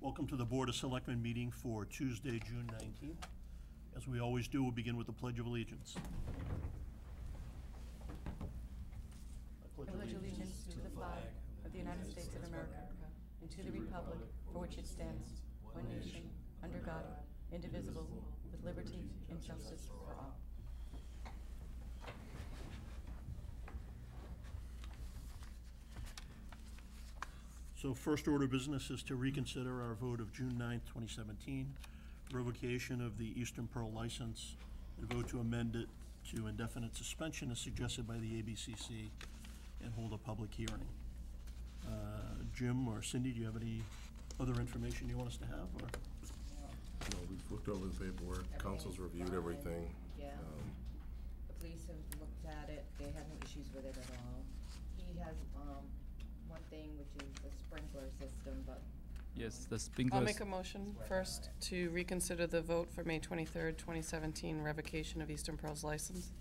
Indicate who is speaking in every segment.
Speaker 1: Welcome to the Board of Selectmen meeting for Tuesday, June 19th. As we always do, we'll begin with the Pledge of Allegiance.
Speaker 2: I pledge allegiance to the flag of the United States of America and to the republic for which it stands, one nation, under God, indivisible, with liberty and justice for all.
Speaker 1: So first order of business is to reconsider our vote of June 9th, 2017, revocation of the Eastern Pearl license, and vote to amend it to indefinite suspension as suggested by the ABCC, and hold a public hearing. Jim or Cindy, do you have any other information you want us to have, or?
Speaker 3: No, we've looked over the paperwork, council's reviewed everything.
Speaker 4: Yeah, the police have looked at it, they have no issues with it at all. He has, one thing, which is the sprinkler system, but.
Speaker 5: Yes, the sprinklers.
Speaker 2: I'll make a motion first to reconsider the vote for May 23rd, 2017 revocation of Eastern Pearl's license.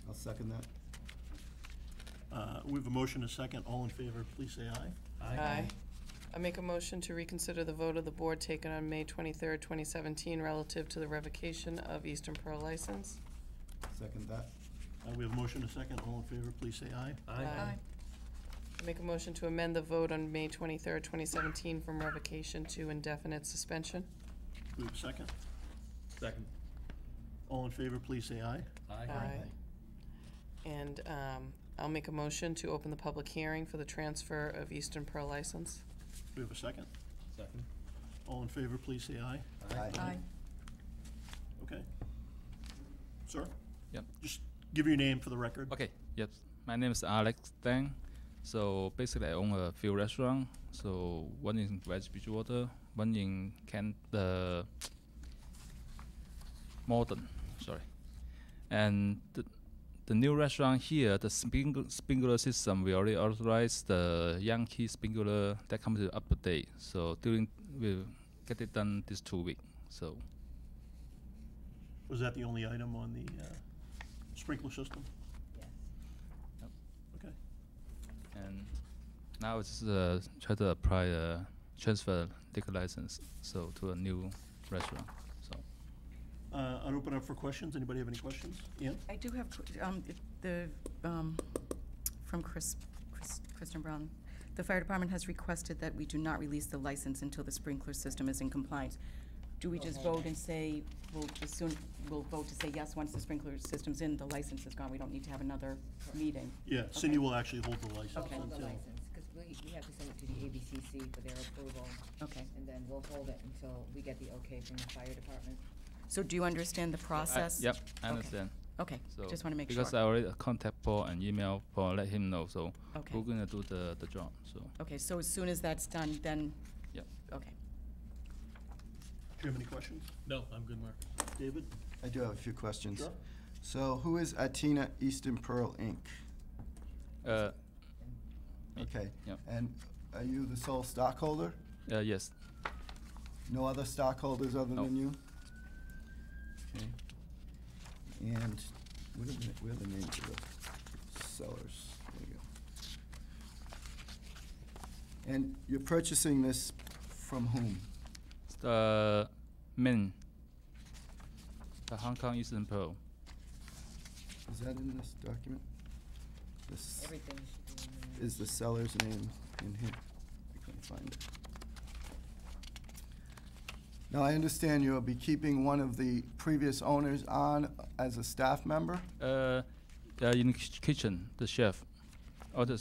Speaker 6: I'll second that.
Speaker 1: We have a motion and a second. All in favor, please say aye.
Speaker 2: Aye. I make a motion to reconsider the vote of the board taken on May 23rd, 2017 relative to the revocation of Eastern Pearl license.
Speaker 6: Second that.
Speaker 1: We have a motion and a second. All in favor, please say aye.
Speaker 2: Aye. I make a motion to amend the vote on May 23rd, 2017 from revocation to indefinite suspension.
Speaker 1: We have a second.
Speaker 5: Second.
Speaker 1: All in favor, please say aye.
Speaker 2: Aye. And I'll make a motion to open the public hearing for the transfer of Eastern Pearl license.
Speaker 1: We have a second.
Speaker 5: Second.
Speaker 1: All in favor, please say aye.
Speaker 6: Aye.
Speaker 1: Okay. Sir?
Speaker 5: Yep.
Speaker 1: Just give your name for the record.
Speaker 5: Okay, yes. My name is Alex Deng. So basically, I own a few restaurants. So one in West Bridgewater, one in Modern, sorry. And the new restaurant here, the sprinkler system, we already authorized the Yankee sprinkler that comes to update. So we'll get it done this 2 weeks. So
Speaker 1: Was that the only item on the sprinkler system?
Speaker 4: Yes.
Speaker 1: Okay.
Speaker 5: and now it's try to apply a transfer liquor license to a new restaurant. So
Speaker 1: I'll open up for questions. Anybody have any questions? Ian?
Speaker 7: I do have, from Kristen Brown. The fire department has requested that we do not release the license until the sprinkler system is in compliance. Do we just vote and say, we'll vote to say yes, once the sprinkler system's in, the license is gone, we don't need to have another meeting?
Speaker 1: Yeah, Cindy will actually hold the license
Speaker 7: Okay.
Speaker 4: Hold the
Speaker 1: until.
Speaker 4: license, because we have to send it to the ABCC for their approval,
Speaker 7: Okay.
Speaker 4: and then we'll hold it until we get the okay from the fire department.
Speaker 7: So do you understand the process?
Speaker 5: Yep, I
Speaker 7: Okay.
Speaker 5: understand.
Speaker 7: Okay,
Speaker 5: So
Speaker 7: just want to make sure.
Speaker 5: because I already contact Paul and email Paul, let him know. So
Speaker 7: Okay.
Speaker 5: we're gonna do the job. So
Speaker 7: Okay, so as soon as that's done, then,
Speaker 5: yep.
Speaker 7: okay.
Speaker 1: Do you have any questions?
Speaker 5: No, I'm good, Mark.
Speaker 1: David?
Speaker 6: I do have a few questions.
Speaker 1: Sure.
Speaker 6: So who is Atina Eastern Pearl Inc.?
Speaker 5: Me.
Speaker 6: Okay.
Speaker 5: Yep.
Speaker 6: And are you the sole stockholder?
Speaker 5: Yes.
Speaker 6: No other stockholders other
Speaker 5: No.
Speaker 6: than you? Okay. And what are the names of the sellers? There you go. And you're purchasing this from whom?
Speaker 5: It's the Min. The Hong Kong Eastern Pearl.
Speaker 6: Is that in this document? This
Speaker 4: Everything should be in there.
Speaker 6: is the seller's name in here. I couldn't find it. Now, I understand you'll be keeping one of the previous owners on as a staff member?
Speaker 5: In the kitchen, the chef, or the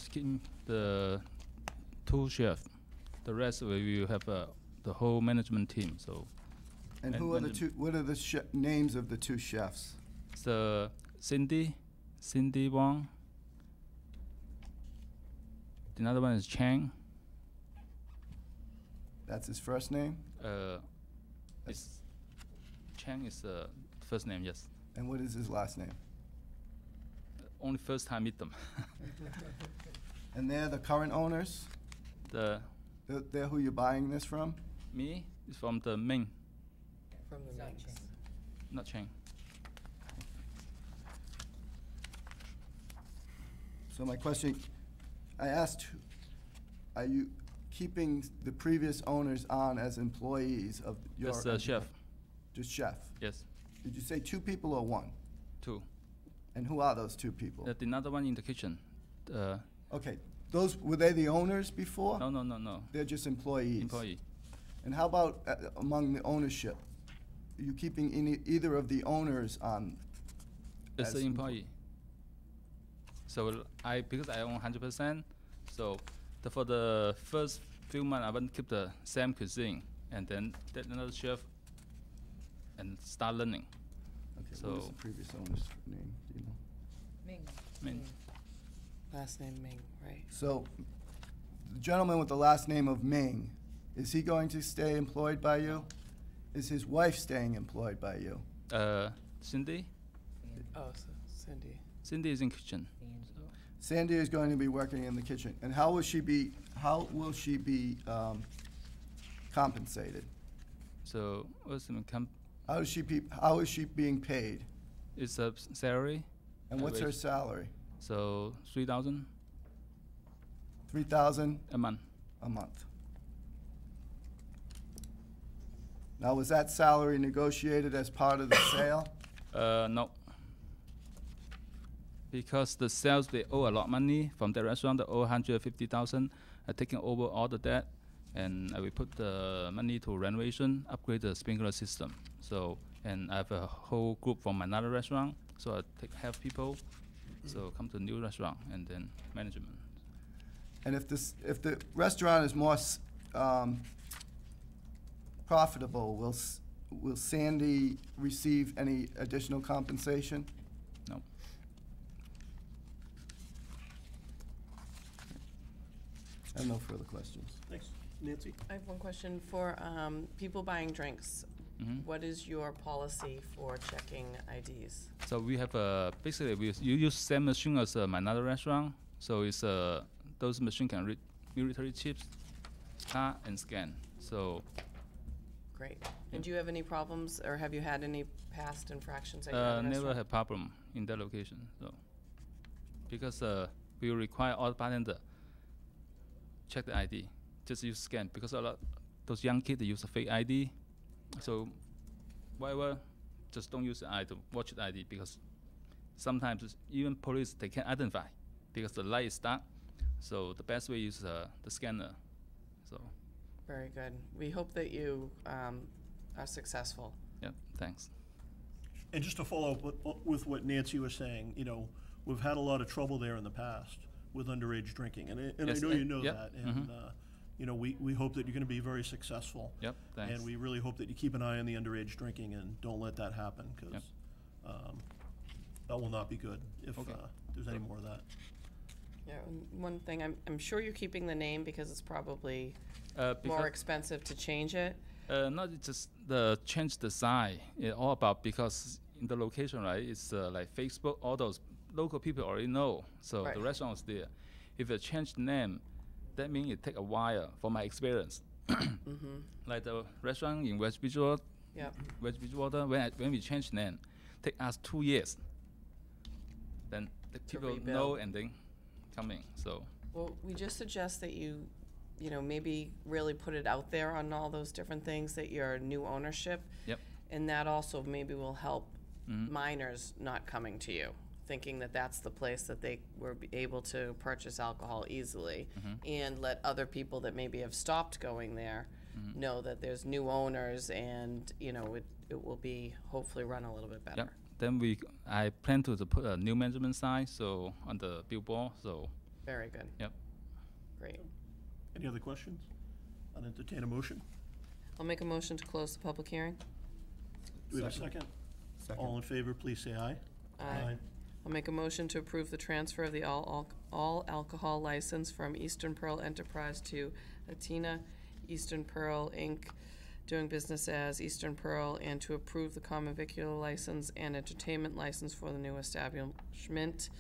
Speaker 5: two chefs. The rest we will have the whole management team. So
Speaker 6: And
Speaker 5: And
Speaker 6: who are the
Speaker 5: when
Speaker 6: two, what are the names of the two chefs?
Speaker 5: it's Cindy Wong. Another one is Chang.
Speaker 6: That's his first name?
Speaker 5: It's Chang is the first name, yes.
Speaker 6: And what is his last name?
Speaker 5: Only first time meet them.
Speaker 6: And they're the current owners? They're who you're buying this from?
Speaker 5: Me is from the Ming,
Speaker 4: From the main.
Speaker 5: not Chang.
Speaker 6: So my question, I asked, are you keeping the previous owners on as employees of your?
Speaker 5: That's the chef.
Speaker 6: Just chef?
Speaker 5: Yes,
Speaker 6: Did you say 2 people or 1?
Speaker 5: 2.
Speaker 6: And who are those 2 people?
Speaker 5: The another one in the kitchen.
Speaker 6: Okay, were they the owners before?
Speaker 5: No.
Speaker 6: They're just employees?
Speaker 5: Employee.
Speaker 6: And how about among the ownership? Are you keeping either of the owners on?
Speaker 5: It's
Speaker 6: as
Speaker 5: the employee. So because I own 100%, so for the first few months I want to keep the same cuisine, and then get another chef and start learning.
Speaker 6: Okay, what
Speaker 5: So
Speaker 6: was the previous owner's name, do you know?
Speaker 4: Ming.
Speaker 5: Ming.
Speaker 8: Last name Ming, right?
Speaker 6: So, the gentleman with the last name of Ming, is he going to stay employed by you? Is his wife staying employed by you?
Speaker 5: Cindy.
Speaker 8: Oh, so Cindy.
Speaker 5: Cindy is in kitchen.
Speaker 6: Sandy is going to be working in the kitchen, and how will she be compensated?
Speaker 5: So what's the
Speaker 6: How is she being paid?
Speaker 5: It's a salary.
Speaker 6: And what's her
Speaker 5: wage.
Speaker 6: salary?
Speaker 5: So 3,000
Speaker 6: $3,000
Speaker 5: a month.
Speaker 6: a month. Now, was that salary negotiated as part of the sale?
Speaker 5: No. Because the sales, they owe a lot of money from the restaurant. They owe 150,000. I taking over all the debt, and I will put the money to renovation, upgrade the sprinkler system. So, and I have a whole group from another restaurant. So I have people, so come to new restaurant and then management.
Speaker 6: And if the restaurant is more profitable, will Sandy receive any additional compensation?
Speaker 5: No.
Speaker 6: I have no further questions.
Speaker 1: Thanks. Nancy?
Speaker 8: I have one question for people buying drinks.
Speaker 5: Mhm.
Speaker 8: What is your policy for checking IDs?
Speaker 5: So we have basically you use same machine as another restaurant. So it's those machine can read military chips, card and scan. So
Speaker 8: Great.
Speaker 5: Yeah.
Speaker 8: And do you have any problems, or have you had any past infractions at your other
Speaker 5: never
Speaker 8: restaurant?
Speaker 5: have problem in that location. So because we require all bartender check the ID, just use scan because a lot those young kids they use a fake ID. So whatever, just don't use the ID, watch the ID because sometimes even police they can't identify because the light is dark. So the best way is the scanner. So
Speaker 8: Very good. We hope that you are successful.
Speaker 5: yeah, thanks.
Speaker 1: And just to follow up with what Nancy was saying, you know, we've had a lot of trouble there in the past with underage drinking, and I
Speaker 5: Yes,
Speaker 1: know you know
Speaker 5: yep,
Speaker 1: that, and you know, we hope that you're going to be very successful.
Speaker 5: Yep, thanks.
Speaker 1: And we really hope that you keep an eye on the underage drinking and don't let that happen, because
Speaker 5: Yep.
Speaker 1: that will not be good if
Speaker 5: Okay.
Speaker 1: there's any more of that.
Speaker 8: Yeah, and one thing, I'm sure you're keeping the name because it's probably more
Speaker 5: Because
Speaker 8: expensive to change it.
Speaker 5: not just the change the sign. It's all about because in the location, right? It's like Facebook. All those local people already know. So
Speaker 8: Right.
Speaker 5: the restaurant is there. If you change the name, that means it take a while. From my experience,
Speaker 8: Mm-hmm.
Speaker 5: like the restaurant in West Bridgewater,
Speaker 8: Yep.
Speaker 5: when we change name, take us 2 years. Then the people know
Speaker 8: rebuild.
Speaker 5: and then come in. So
Speaker 8: Well, we just suggest that you know, maybe really put it out there on all those different things that you're new ownership.
Speaker 5: Yep.
Speaker 8: And that also maybe will help
Speaker 5: Mhm.
Speaker 8: minors not coming to you, thinking that that's the place that they were able to purchase alcohol easily. And let other people that maybe have stopped going there know that there's new owners and, you know, it will be hopefully run a little bit better.
Speaker 5: yep. Then I plan to put a new management sign so on the billboard. So
Speaker 8: Very good.
Speaker 5: yep.
Speaker 8: Great.
Speaker 1: Any other questions? I'll entertain a motion.
Speaker 8: I'll make a motion to close the public hearing.
Speaker 1: Do we have a second?
Speaker 6: Second.
Speaker 1: All in favor, please say aye.
Speaker 8: Aye. I'll make a motion to approve the transfer of the all alcohol license from Eastern Pearl Enterprise to Atina Eastern Pearl Inc., doing business as Eastern Pearl, and to approve the common vicular license and entertainment license for the new establishment.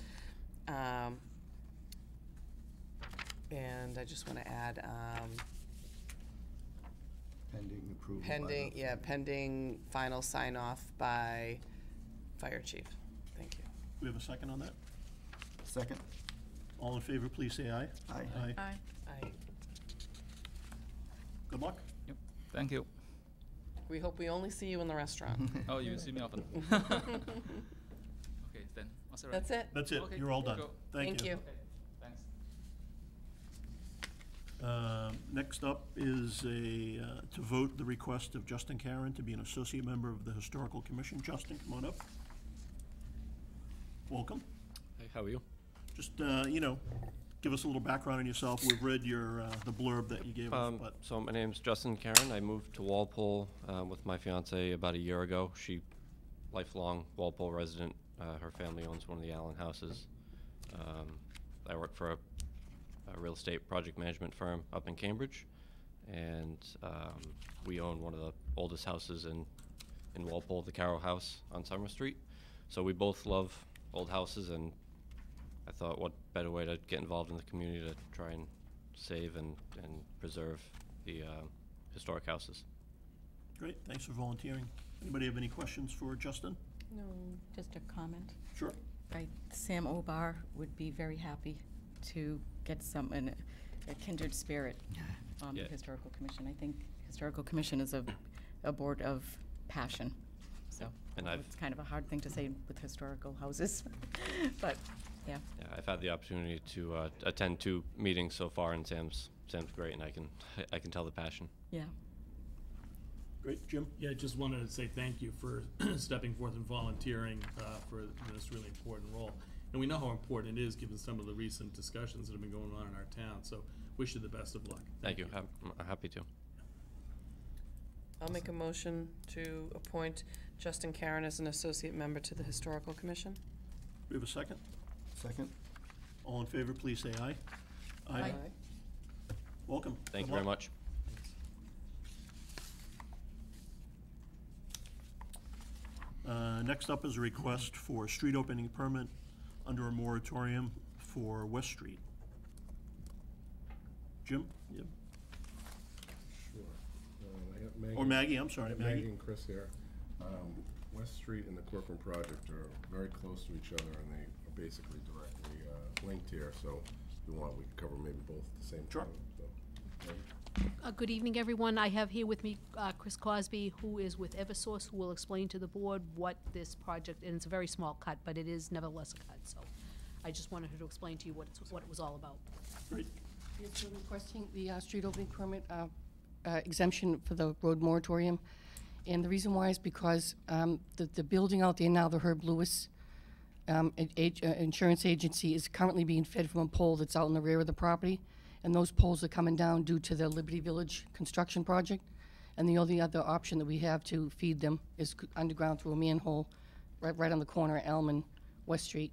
Speaker 8: And I just want to add,
Speaker 6: Pending approval. by the-
Speaker 8: pending final sign-off by Fire Chief. Thank you.
Speaker 1: We have a second on that?
Speaker 6: Second?
Speaker 1: All in favor, please say aye.
Speaker 6: Aye.
Speaker 1: Aye.
Speaker 2: Aye.
Speaker 8: Aye.
Speaker 1: Good luck.
Speaker 5: Yep. Thank you.
Speaker 8: We hope we only see you in the restaurant.
Speaker 5: Oh, you see me often. Okay, then. What's
Speaker 8: That's it.
Speaker 1: That's it.
Speaker 5: Okay,
Speaker 1: You're all done.
Speaker 5: go.
Speaker 1: Thank you.
Speaker 5: Okay, thanks.
Speaker 1: Next up is to vote the request of Justin Karen to be an associate member of the Historical Commission. Justin, come on up. Welcome.
Speaker 9: Hey, how are you?
Speaker 1: Just, give us a little background on yourself. We've read the blurb that you gave us, but
Speaker 9: So my name's Justin Karen. I moved to Walpole with my fiance about a year ago. She, lifelong Walpole resident. Her family owns one of the Allen houses. I work for a real estate project management firm up in Cambridge, and we own one of the oldest houses in Walpole, the Carroll House on Summer Street. So we both love old houses, and I thought what better way to get involved in the community to try and save and preserve the historic houses.
Speaker 1: great. Thanks for volunteering. Anybody have any questions for Justin?
Speaker 8: No.
Speaker 7: Just a comment.
Speaker 1: Sure.
Speaker 7: Right, Sam Obar would be very happy to get a kindred spirit on the
Speaker 9: Yeah.
Speaker 7: Historical Commission. I think Historical Commission is a board of passion, so.
Speaker 9: And
Speaker 7: I know it's kind of a hard thing to say with historical houses, but, yeah.
Speaker 9: Yeah, I've had the opportunity to attend 2 meetings so far, and Sam's great, and I can tell the passion.
Speaker 7: Yeah.
Speaker 1: Great. Jim?
Speaker 10: Yeah, I just wanted to say thank you for stepping forth and volunteering for this really important role. And we know how important it is, given some of the recent discussions that have been going on in our town. So wish you the best of luck.
Speaker 9: Thank you. I'm happy to.
Speaker 8: I'll make a motion to appoint Justin Karen as an associate member to the Historical Commission.
Speaker 1: We have a second?
Speaker 6: Second?
Speaker 1: All in favor, please say aye.
Speaker 7: Aye.
Speaker 1: Welcome.
Speaker 9: Thank
Speaker 1: Good
Speaker 9: you very
Speaker 1: luck.
Speaker 9: much.
Speaker 1: Next up is a request for a street opening permit under a moratorium for West Street. Jim? Yep.
Speaker 3: Sure. I got Maggie.
Speaker 1: Or Maggie, I'm sorry,
Speaker 3: Maggie
Speaker 1: Maggie.
Speaker 3: and Chris here. West Street and the Corcoran project are very close to each other, and they are basically directly linked here, so if you want, we can cover maybe both at the same
Speaker 1: Sure.
Speaker 3: time. So, Maggie?
Speaker 11: Good evening, everyone. I have here with me Chris Cosby, who is with Eversource, who will explain to the board what this project, and it's a very small cut, but it is nevertheless a cut, so I just wanted her to explain to you what it was all about.
Speaker 1: Great.
Speaker 12: Yes, we're requesting the street opening permit exemption for the road moratorium. And the reason why is because the building out there now, the Herb Lewis insurance agency, is currently being fed from a pole that's out in the rear of the property. And those poles are coming down due to the Liberty Village construction project. And the only other option that we have to feed them is underground through a manhole right on the corner of Elm and West Street.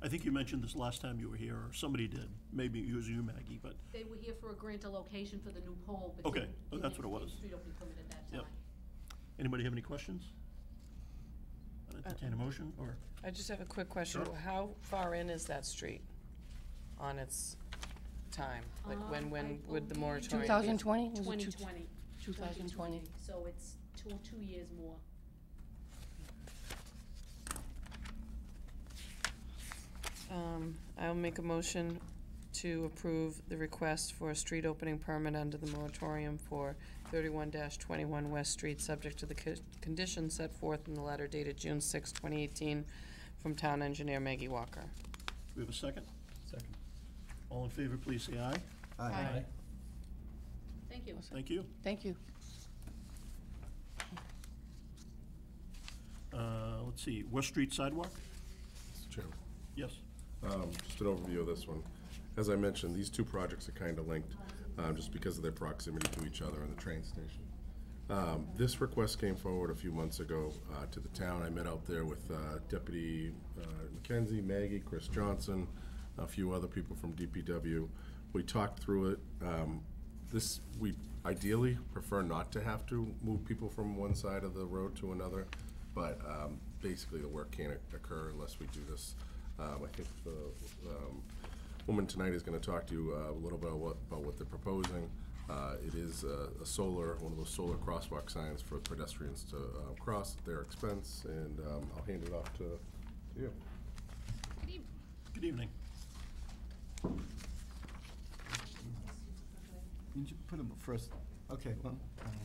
Speaker 1: I think you mentioned this last time you were here, or somebody did. Maybe it was you, Maggie, but,
Speaker 11: They were here for a grant of location for the new pole, but
Speaker 1: Okay.
Speaker 11: didn't-
Speaker 1: Oh, that's what it
Speaker 11: didn't
Speaker 1: was.
Speaker 11: street opening permit at that
Speaker 1: Yep.
Speaker 11: time.
Speaker 1: anybody have any questions? Entertain a motion, or?
Speaker 8: I just have a quick question.
Speaker 1: Sure.
Speaker 8: How far in is that street on its time? Like
Speaker 11: I
Speaker 8: when would the
Speaker 11: believe
Speaker 8: moratorium be?
Speaker 12: 2020? Was it
Speaker 11: 2020.
Speaker 12: 2020.
Speaker 11: So it's two years more.
Speaker 8: I'll make a motion to approve the request for a street opening permit under the moratorium for 31-21 West Street, subject to the conditions set forth in the letter dated June 6, 2018, from Town Engineer Maggie Walker.
Speaker 1: We have a second?
Speaker 10: Second.
Speaker 1: All in favor, please say aye.
Speaker 7: Aye.
Speaker 11: Thank you.
Speaker 1: Thank you.
Speaker 12: Thank you.
Speaker 1: Let's see, West Street sidewalk?
Speaker 3: Mr. Chairman.
Speaker 1: Yes.
Speaker 3: Just an overview of this one. As I mentioned, these 2 projects are kind of linked, just because of their proximity to each other and the train station. This request came forward a few months ago to the town. I met out there with Deputy McKenzie, Maggie, Chris Johnson, a few other people from DPW. We talked through it. We ideally prefer not to have to move people from one side of the road to another, but basically the work can't occur unless we do this. I think the woman tonight is going to talk to you a little bit about what they're proposing. It is one of those solar crosswalk signs for pedestrians to cross at their expense, and I'll hand it off to you.
Speaker 1: Good evening.
Speaker 6: You put them first, Okay, well,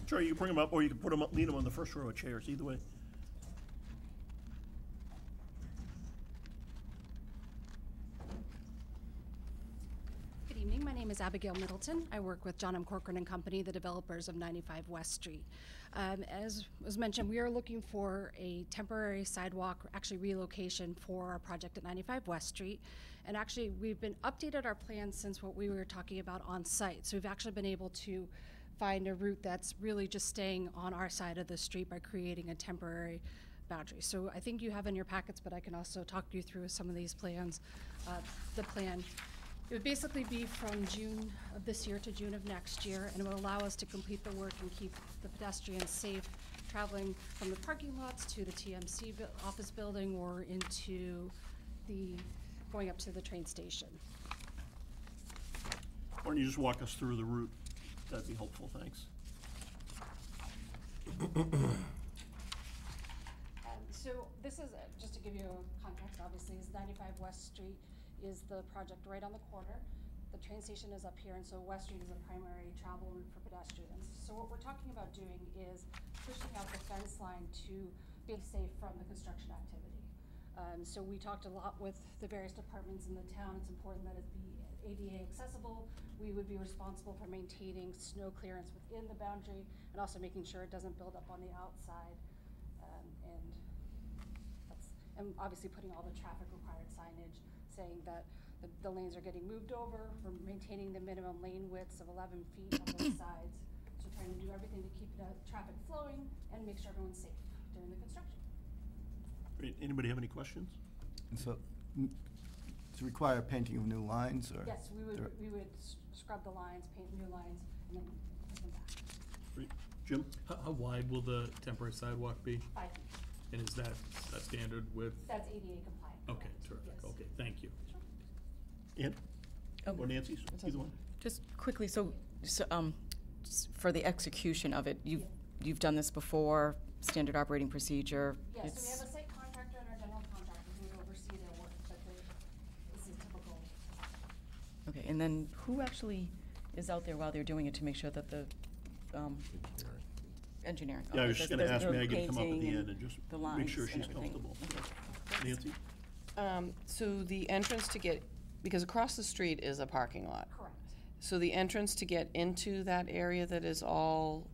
Speaker 1: Sure, you can bring them up, or you can put them up, lean them on the first row of chairs, either way.
Speaker 13: Good evening. My name is Abigail Middleton. I work with John M. Corcoran and Company, the developers of 95 West Street. As was mentioned, we are looking for a temporary sidewalk, actually relocation for our project at 95 West Street. And actually, we've been updated our plans since what we were talking about on site. So we've actually been able to find a route that's really just staying on our side of the street by creating a temporary boundary. So I think you have in your packets, but I can also talk you through some of these plans. The plan. It would basically be from June of this year to June of next year, and it would allow us to complete the work and keep the pedestrians safe traveling from the parking lots to the TMC office building or going up to the train station.
Speaker 1: Why don't you just walk us through the route? That'd be helpful, thanks.
Speaker 13: So this is, just to give you context, obviously, is 95 West Street is the project right on the corner. The train station is up here, and so West Street is a primary travel route for pedestrians. So what we're talking about doing is pushing out the fence line to be safe from the construction activity. So we talked a lot with the various departments in the town. It's important that it be ADA accessible. We would be responsible for maintaining snow clearance within the boundary and also making sure it doesn't build up on the outside. And obviously putting all the traffic required signage saying that the lanes are getting moved over. We're maintaining the minimum lane widths of 11 feet on both sides. So trying to do everything to keep the traffic flowing and make sure everyone's safe during the construction.
Speaker 1: Great. Anybody have any questions?
Speaker 6: and so, to require painting of new lines, or?
Speaker 13: Yes, we would scrub the lines, paint new lines, and then put them back.
Speaker 1: Great. Jim?
Speaker 10: How wide will the temporary sidewalk be?
Speaker 13: 5 feet.
Speaker 10: And is that a standard width?
Speaker 13: That's ADA compliant.
Speaker 10: Okay,
Speaker 13: correct.
Speaker 10: terrific.
Speaker 13: Yes.
Speaker 10: Okay, thank you.
Speaker 1: Ann? Or Nancy? Either one.
Speaker 7: Just quickly, so for the execution of it, you've done this before, standard operating procedure?
Speaker 13: Yes, so we have a site contractor and our general contractor who would oversee their work, but this is typical.
Speaker 7: Okay, and then who actually is out there while they're doing it to make sure that the engineering?
Speaker 1: Yeah, I
Speaker 7: okay,
Speaker 1: was just
Speaker 7: there's-
Speaker 1: gonna ask
Speaker 7: there's
Speaker 1: Maggie to come up at the
Speaker 7: painting
Speaker 1: end and just
Speaker 7: the
Speaker 1: make sure
Speaker 7: lines and
Speaker 1: she's
Speaker 7: everything.
Speaker 1: comfortable.
Speaker 7: Okay.
Speaker 1: Nancy?
Speaker 8: So the entrance to get, because across the street is a parking lot.
Speaker 13: Correct.
Speaker 8: So the entrance to get into that area that is all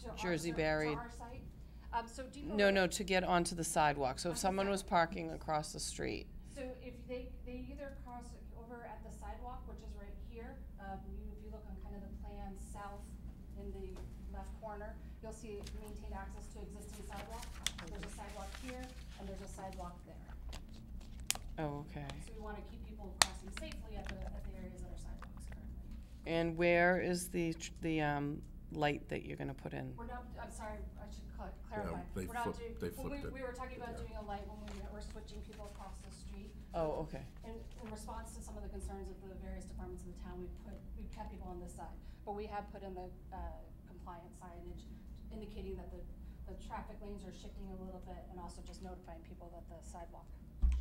Speaker 13: To our
Speaker 8: Jersey
Speaker 13: ser-
Speaker 8: buried.
Speaker 13: To our site. So do you know?
Speaker 8: No, to get onto the sidewalk. So if
Speaker 13: Onto the
Speaker 8: someone was
Speaker 13: sidewalk.
Speaker 8: parking across the street.
Speaker 13: So if they either cross it over at the sidewalk, which is right here, if you look on kind of the plan south in the left corner, you'll see maintained access to existing sidewalk. There's a sidewalk here, and there's a sidewalk there.
Speaker 8: Oh, okay.
Speaker 13: So we want to keep people crossing safely at the areas that are sidewalks currently.
Speaker 8: And where is the light that you're gonna put in?
Speaker 13: We're not, I'm sorry, I should clarify.
Speaker 3: they
Speaker 13: We're not
Speaker 3: flipped-
Speaker 13: doing-
Speaker 3: they
Speaker 13: well,
Speaker 3: flipped it.
Speaker 13: we were talking about doing a light when we're switching people across the street.
Speaker 8: Oh, okay.
Speaker 13: In response to some of the concerns of the various departments in the town, we've kept people on this side. But we have put in the compliant signage indicating that the traffic lanes are shifting a little bit and also just notifying people that the sidewalk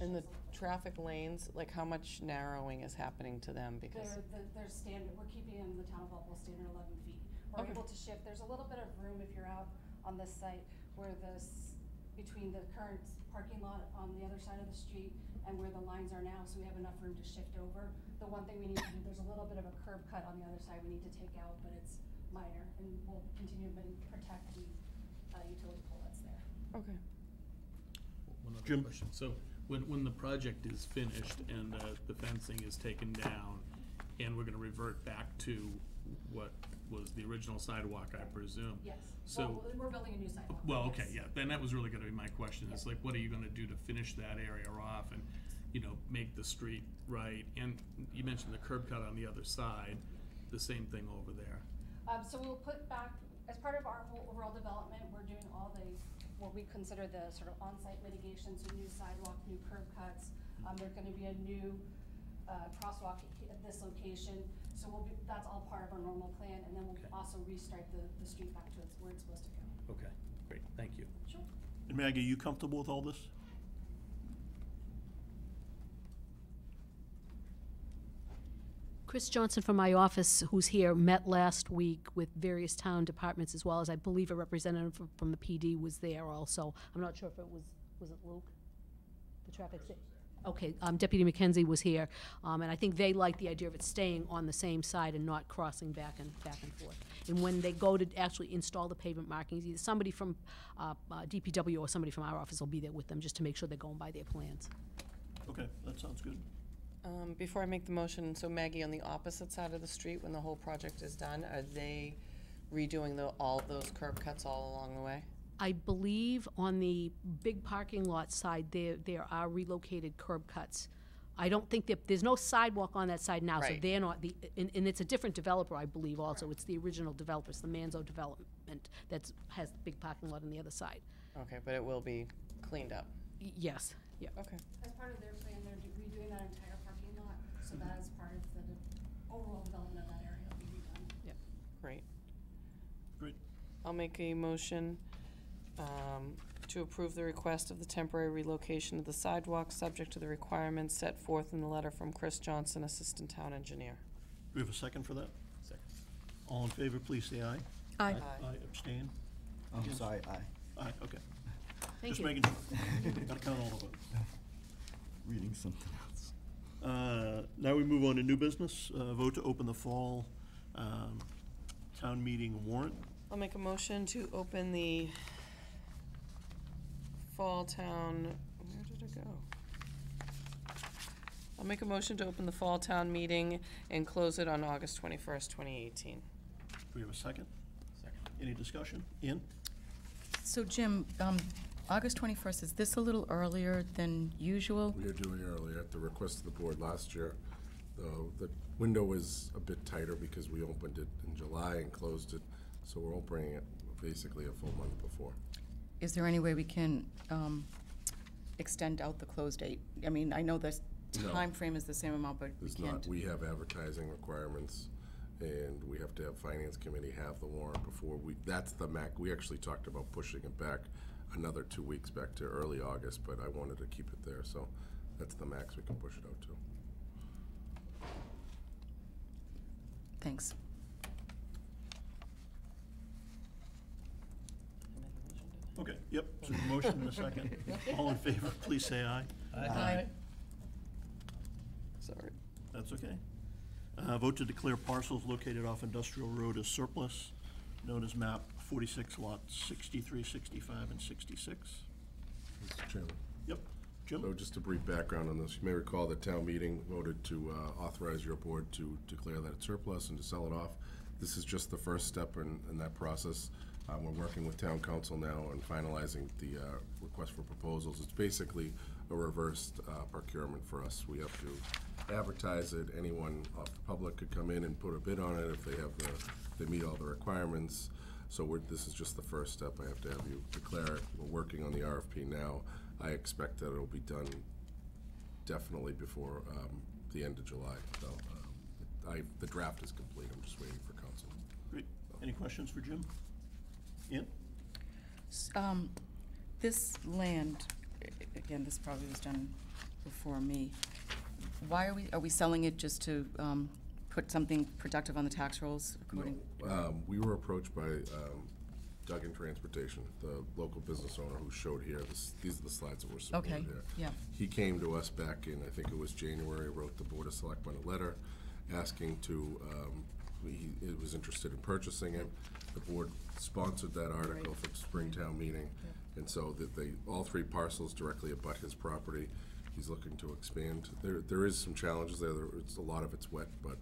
Speaker 8: And the
Speaker 13: shifts a little bit.
Speaker 8: traffic lanes, like how much narrowing is happening to them because?
Speaker 13: They're standard, we're keeping in the town of Walpole standard 11 feet. We're
Speaker 8: Okay.
Speaker 13: able to shift, there's a little bit of room if you're out on this site where between the current parking lot on the other side of the street and where the lines are now, so we have enough room to shift over. The one thing we need to do, there's a little bit of a curb cut on the other side we need to take out, but it's minor, and we'll continue to protect the utility pole that's there.
Speaker 8: Okay.
Speaker 10: One other
Speaker 1: Jim?
Speaker 10: question. So when the project is finished and the fencing is taken down, and we're gonna revert back to what was the original sidewalk, I presume?
Speaker 13: Yes,
Speaker 10: So.
Speaker 13: well, we're building a new sidewalk.
Speaker 10: Well,
Speaker 13: yes.
Speaker 10: okay, yeah, then that was really gonna be my question, is like, what are you gonna do to finish that area off and, make the street right? And you mentioned the curb cut on the other side, the same thing over there.
Speaker 13: So we'll put back, as part of our whole overall development, we're doing all what we consider the sort of on-site mitigations, so new sidewalk, new curb cuts. There's gonna be a new crosswalk at this location. So that's all part of our normal plan, and then we'll
Speaker 10: Okay.
Speaker 13: also restripe the street back to where it's supposed to go.
Speaker 10: Okay, great, thank you.
Speaker 13: Sure.
Speaker 1: And Maggie, you comfortable with all this?
Speaker 11: Chris Johnson from my office, who's here, met last week with various town departments as well as, I believe, a representative from the PD was there also. I'm not sure if it was it Luke? The traffic okay, Deputy McKenzie was here, and I think they like the idea of it staying on the same side and not crossing back and forth. And when they go to actually install the pavement markings, either somebody from DPW or somebody from our office will be there with them just to make sure they're going by their plans.
Speaker 1: Okay, that sounds good.
Speaker 8: Before I make the motion, so Maggie, on the opposite side of the street, when the whole project is done, are they redoing all those curb cuts all along the way?
Speaker 11: I believe on the big parking lot side, there are relocated curb cuts. I don't think there's no sidewalk on that side now, so
Speaker 8: Right.
Speaker 11: they're not, and it's a different developer, I believe, also. It's the original developer, it's the Manzo Development that has the big parking lot on the other side.
Speaker 8: Okay, but it will be cleaned up.
Speaker 11: Yes, yeah.
Speaker 8: Okay.
Speaker 13: As part of their plan, they're redoing that entire parking lot, so that is part of the overall development of that area will be redone.
Speaker 8: Great.
Speaker 1: Great.
Speaker 8: I'll make a motion to approve the request of the temporary relocation of the sidewalk, subject to the requirements set forth in the letter from Chris Johnson, Assistant Town Engineer.
Speaker 1: Do we have a second for that?
Speaker 10: Second.
Speaker 1: All in favor, please say aye.
Speaker 11: Aye.
Speaker 1: Aye, abstain?
Speaker 6: I'm
Speaker 1: Against?
Speaker 6: sorry, aye.
Speaker 1: Aye, okay.
Speaker 11: Thank
Speaker 1: Just
Speaker 11: you.
Speaker 1: making sure. Gotta count all the votes.
Speaker 6: Reading something else.
Speaker 1: Now we move on to new business. Vote to open the fall town meeting warrant.
Speaker 8: I'll make a motion to open the fall town, where did it go? I'll make a motion to open the fall town meeting and close it on August 21st, 2018.
Speaker 1: Do we have a second?
Speaker 10: Second.
Speaker 1: Any discussion? Ian?
Speaker 7: So Jim, August 21st, is this a little earlier than usual?
Speaker 3: We are doing earlier at the request of the board last year. The window is a bit tighter because we opened it in July and closed it, so we're opening it basically a full month before.
Speaker 7: Is there any way we can extend out the close date? I mean, I know the
Speaker 3: No.
Speaker 7: time frame is the same amount, but we
Speaker 3: There's
Speaker 7: can't.
Speaker 3: not, we have advertising requirements, and we have to have finance committee have the warrant before that's the we actually talked about pushing it back another 2 weeks back to early August, but I wanted to keep it there, so that's the max we can push it out to.
Speaker 7: Thanks.
Speaker 1: Okay, yep, so a motion and a second. All in favor, please say aye.
Speaker 8: Aye. Sorry.
Speaker 1: That's okay. Vote to declare parcels located off Industrial Road as surplus, known as map 46, lots 63, 65, and 66.
Speaker 3: Mr. Chairman.
Speaker 1: Yep. Jim?
Speaker 3: So just a brief background on this. You may recall the town meeting voted to authorize your board to declare that it's surplus and to sell it off. This is just the first step in that process. We're working with town council now on finalizing the request for proposals. It's basically a reversed procurement for us. We have to advertise it. Anyone off the public could come in and put a bid on it if they meet all the requirements. So this is just the first step. I have to have you declare it. We're working on the RFP now. I expect that it'll be done definitely before the end of July. So the draft is complete. I'm just waiting for council.
Speaker 1: Great. Any questions for Jim? Ian?
Speaker 7: This land, again, this probably was done before me. Why are we selling it just to put something productive on the tax rolls according?
Speaker 3: No, we were approached by Duggan Transportation, the local business owner who showed here. These are the slides that were submitted
Speaker 7: Okay,
Speaker 3: here.
Speaker 7: yeah.
Speaker 3: He came to us back in, I think it was January, wrote the Board of Selectmen a letter asking to, he was interested in purchasing it. The board sponsored that article for the Springtown meeting. And so all three parcels directly abut his property. He's looking to expand. There is some challenges there. A lot of it's wet, but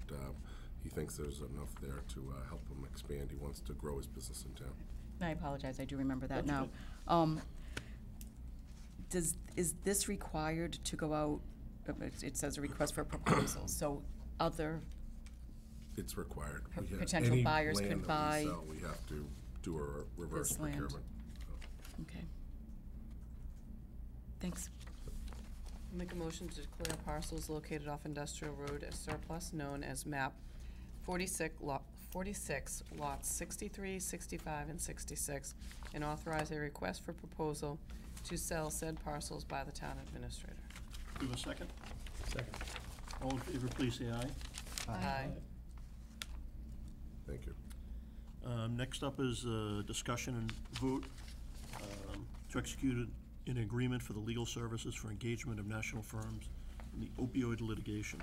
Speaker 3: he thinks there's enough there to help him expand. He wants to grow his business in town.
Speaker 7: I apologize, I do remember that
Speaker 1: That's
Speaker 7: now. Is this required to go out, it says a request for proposals, so other
Speaker 3: It's required. We have
Speaker 7: potential
Speaker 3: any
Speaker 7: buyers
Speaker 3: land
Speaker 7: could
Speaker 3: that
Speaker 7: buy
Speaker 3: we sell, we have to do a reverse
Speaker 7: this land.
Speaker 3: procurement.
Speaker 7: Okay. Thanks.
Speaker 8: Make a motion to declare parcels located off Industrial Road as surplus, known as map 46, lots 63, 65, and 66, and authorize a request for proposal to sell said parcels by the town administrator.
Speaker 1: Do we have a second?
Speaker 10: Second.
Speaker 1: All in favor, please say aye.
Speaker 8: Aye.
Speaker 3: Thank you.
Speaker 1: Next up is discussion and vote to execute an agreement for the legal services for engagement of national firms in the opioid litigation.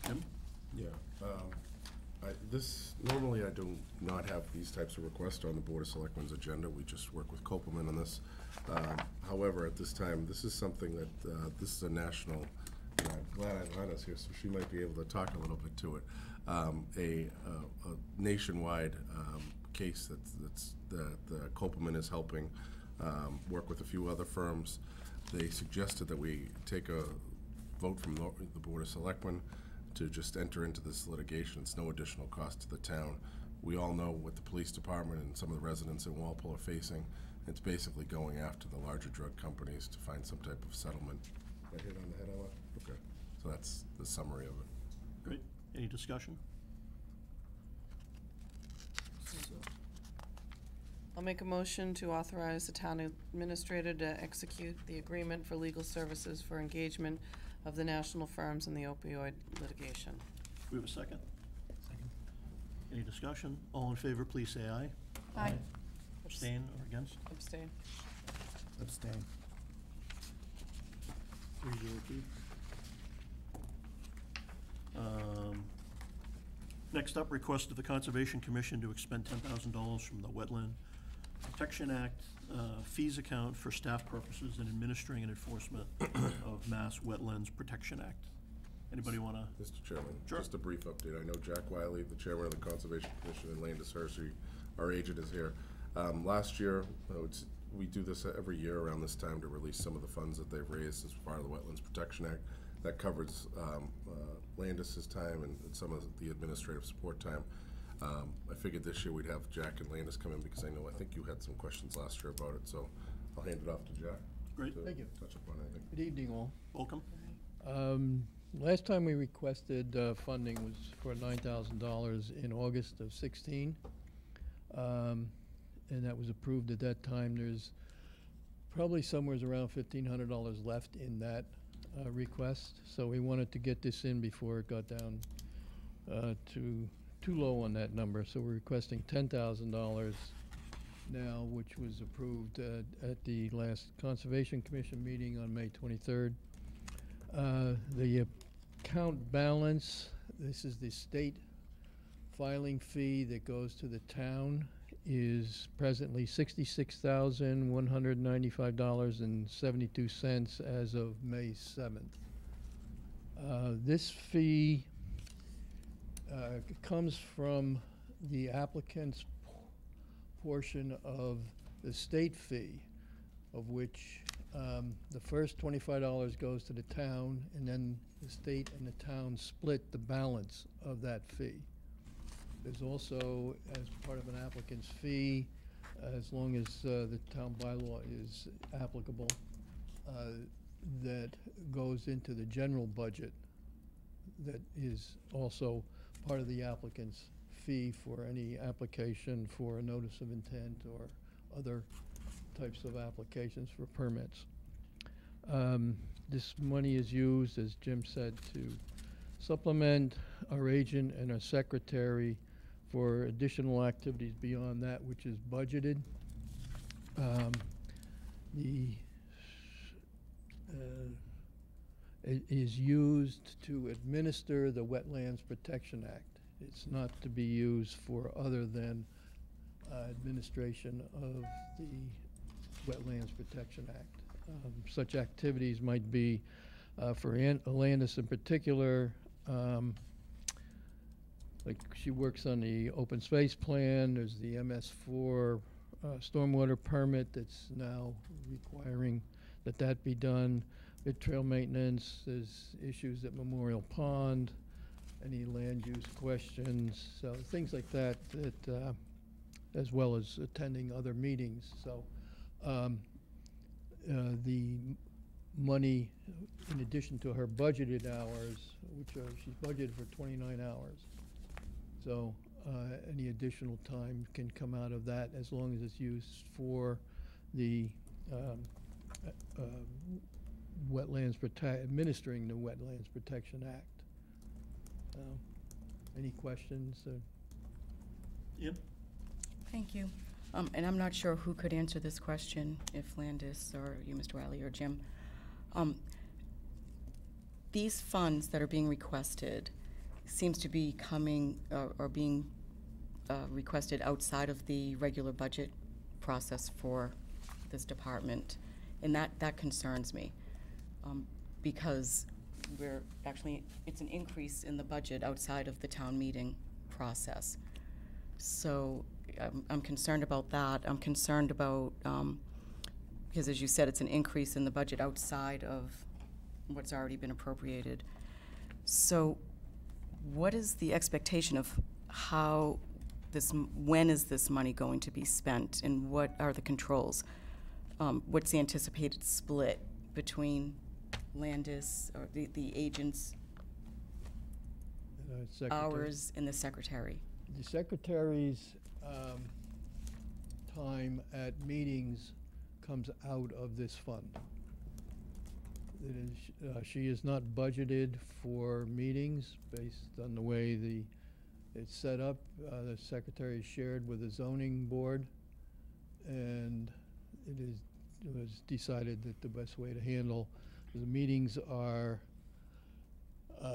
Speaker 1: Jim?
Speaker 3: Yeah, normally I do not have these types of requests on the Board of Selectmen's agenda. We just work with Copeland on this. However, at this time, this is something that, this is a national, and I'm glad Ilana's here, so she might be able to talk a little bit to it. A nationwide case that Copeland is helping work with a few other firms. They suggested that we take a vote from the Board of Selectmen to just enter into this litigation. It's no additional cost to the town. We all know what the police department and some of the residents in Walpole are facing. It's basically going after the larger drug companies to find some type of settlement. Did I hit on the head, Ella? Okay. So that's the summary of it.
Speaker 1: Great. Any discussion?
Speaker 8: I'll make a motion to authorize the town administrator to execute the agreement for legal services for engagement of the national firms in the opioid litigation.
Speaker 1: We have a second? Second. Any discussion? All in favor, please say aye.
Speaker 2: Aye.
Speaker 1: Abstain or against?
Speaker 8: Abstain.
Speaker 6: Abstain.
Speaker 1: 302. Next up, request of the Conservation Commission to expend $10,000 from the Wetland Protection Act fees account for staff purposes in administering and enforcement of Mass Wetlands Protection Act. Anybody want to?
Speaker 3: Mr. Chairman,
Speaker 1: Sure.
Speaker 3: just a brief update. I know Jack Wiley, the chairman of the Conservation Commission, and Landis Hershey, our agent, is here. Last year, we do this every year around this time to release some of the funds that they've raised as part of the Wetlands Protection Act. That covers Landis's time and some of the administrative support time. I figured this year we'd have Jack and Landis come in because I think you had some questions last year about it, so I'll hand it off to Jack.
Speaker 1: Great.
Speaker 3: to
Speaker 14: Thank you.
Speaker 3: touch upon anything.
Speaker 14: Good evening, all.
Speaker 1: Welcome.
Speaker 14: Last time we requested funding was for $9,000 in August of 16. And that was approved at that time. There's probably somewhere around $1,500 left in that request. So we wanted to get this in before it got down to too low on that number. So we're requesting $10,000 now, which was approved at the last Conservation Commission meeting on May 23rd. The account balance, this is the state filing fee that goes to the town, is presently $66,195.72 as of May 7th. This fee comes from the applicant's portion of the state fee, of which the first $25 goes to the town, and then the state and the town split the balance of that fee. There's also, as part of an applicant's fee, as long as the town bylaw is applicable, that goes into the general budget that is also part of the applicant's fee for any application for a notice of intent or other types of applications for permits. This money is used, as Jim said, to supplement our agent and our secretary for additional activities beyond that which is budgeted. It is used to administer the Wetlands Protection Act. It's not to be used for other than administration of the Wetlands Protection Act. Such activities might be, for Landis in particular, like she works on the open space plan. There's the MS4 stormwater permit that's now requiring that be done. Bit trail maintenance, there's issues at Memorial Pond, any land use questions, so things like that, as well as attending other meetings. So the money, in addition to her budgeted hours, which she's budgeted for 29 hours, so any additional time can come out of that as long as it's used for the administering the Wetlands Protection Act. Any questions?
Speaker 1: Ian?
Speaker 2: Thank you. And I'm not sure who could answer this question, if Landis or you, Mr. Wiley, or Jim. These funds that are being requested seems to be coming or being requested outside of the regular budget process for this department, and that concerns me, because it's an increase in the budget outside of the town meeting process. So I'm concerned about that. I'm concerned about, because as you said, it's an increase in the budget outside of what's already been appropriated. So what is the expectation of when is this money going to be spent, and what are the controls? What's the anticipated split between Landis or the agents' hours and the secretary?
Speaker 14: The secretary's time at meetings comes out of this fund. It is, she is not budgeted for meetings based on the way it's set up. The secretary is shared with the zoning board, and it was decided that the best way to handle the meetings are,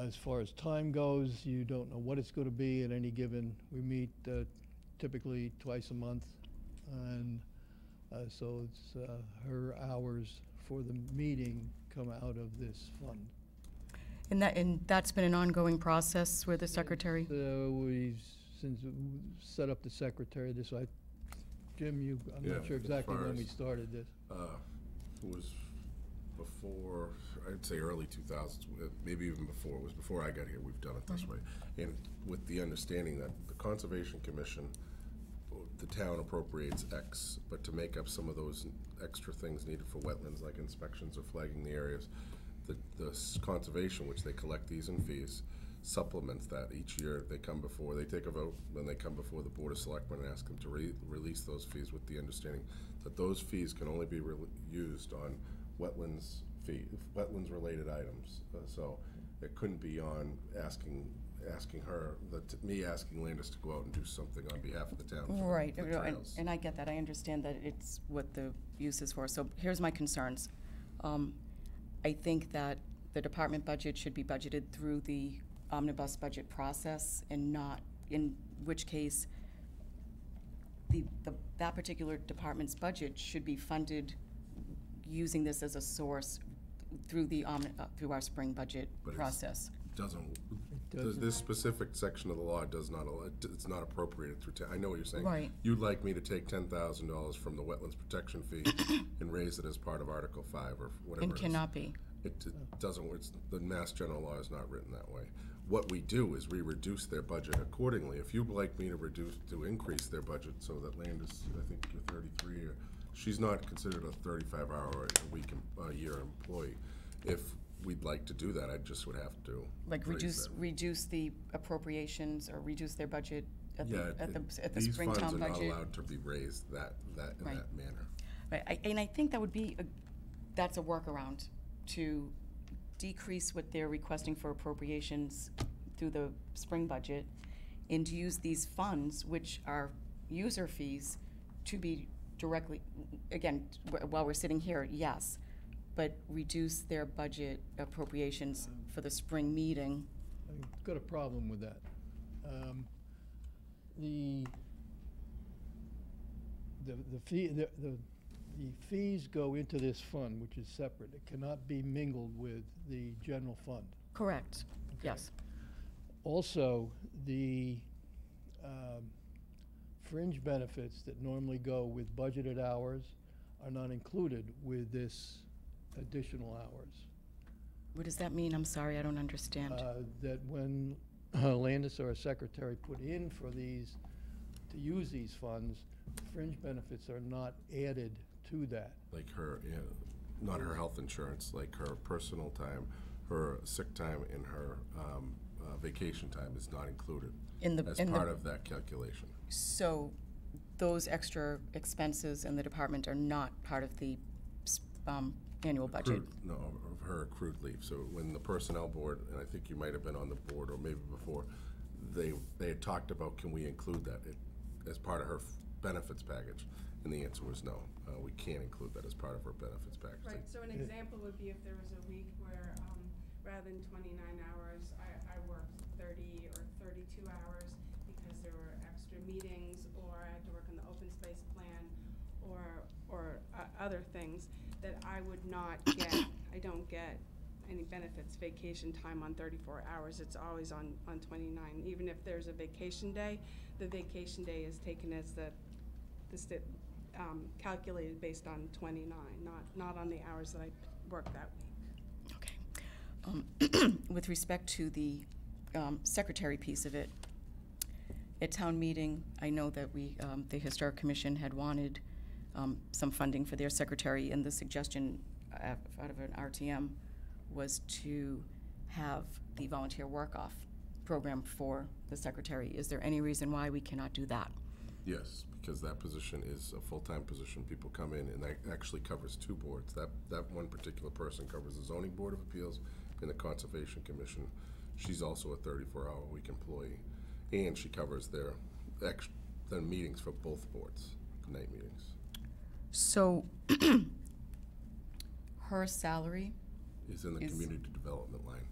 Speaker 14: as far as time goes, you don't know what it's going to be at any given. We meet typically twice a month, and so it's her hours for the meeting come out of this fund.
Speaker 2: And that's been an ongoing process with the secretary?
Speaker 14: We've since we set up the secretary this way. Jim, I'm not sure exactly when we started this.
Speaker 3: It was before, I'd say early 2000s, maybe even before. It was before I got here. We've done it this way. And with the understanding that the Conservation Commission, the town appropriates X, but to make up some of those extra things needed for wetlands, like inspections or flagging the areas, the conservation, which they collect these in fees, supplements that each year. They come before, they take a vote, then they come before the Board of Selectmen and ask them to release those fees, with the understanding that those fees can only be used on wetlands-related items. So it couldn't be on asking her, me asking Landis to go out and do something on behalf of the town.
Speaker 2: Right, and I get that. I understand that it's what the use is for. So here's my concerns. I think that the department budget should be budgeted through the omnibus budget process, and not, in which case that particular department's budget should be funded using this as a source through through our spring budget process.
Speaker 3: This specific section of the law does not allow, it's not appropriated through I know what you're saying.
Speaker 2: Right.
Speaker 3: You'd like me to take $10,000 from the wetlands protection fee and raise it as part of Article 5 or whatever.
Speaker 2: And cannot be.
Speaker 3: It doesn't, the Mass General Law is not written that way. What we do is we reduce their budget accordingly. If you'd like me to increase their budget so that Landis, I think you're 33, or she's not considered a 35-hour a year employee. If we'd like to do that, I just would have to
Speaker 2: reduce the appropriations or reduce their budget at the
Speaker 3: these
Speaker 2: Springtown
Speaker 3: funds are
Speaker 2: budget.
Speaker 3: not allowed to be raised in that manner.
Speaker 2: Right, and I think that would be that's a workaround to decrease what they're requesting for appropriations through the spring budget, and to use these funds, which are user fees, to be directly, again, while we're sitting here, yes, but reduce their budget appropriations for the spring meeting.
Speaker 14: I've got a problem with that. The fees go into this fund, which is separate. It cannot be mingled with the general fund.
Speaker 2: Correct. Okay. Yes.
Speaker 14: Also, the fringe benefits that normally go with budgeted hours are not included with this additional hours.
Speaker 2: What does that mean? I'm sorry, I don't understand.
Speaker 14: That when Landis or a secretary put in for these, to use these funds, fringe benefits are not added to that.
Speaker 3: Like her, not her health insurance, like her personal time, her sick time, and her vacation time is not included as part of that calculation.
Speaker 2: So those extra expenses in the department are not part of the annual budget?
Speaker 3: No, of her accrued leave. So when the personnel board, and I think you might have been on the board or maybe before, they had talked about, can we include that as part of her benefits package? And the answer was no. We can't include that as part of her benefits package.
Speaker 15: Right, so an example would be if there was a week where, rather than 29 hours, I worked 30 or 32 hours because there were extra meetings, or I had to work on the open space plan, or other things, that I would not get, I don't get any benefits vacation time on 34 hours. It's always on 29. Even if there's a vacation day, the vacation day is taken as calculated based on 29, not on the hours that I worked that week.
Speaker 7: Okay. With respect to the secretary piece of it, at town meeting, I know that the Historic Commission had wanted some funding for their secretary, and the suggestion out of an RTM was to have the volunteer work-off program for the secretary. Is there any reason why we cannot do that?
Speaker 3: Yes, because that position is a full-time position. People come in, and that actually covers two boards. That one particular person covers the Zoning Board of Appeals and the Conservation Commission. She's also a 34-hour-a-week employee, and she covers their meetings for both boards, night meetings.
Speaker 7: So her salary
Speaker 3: is in the community development line.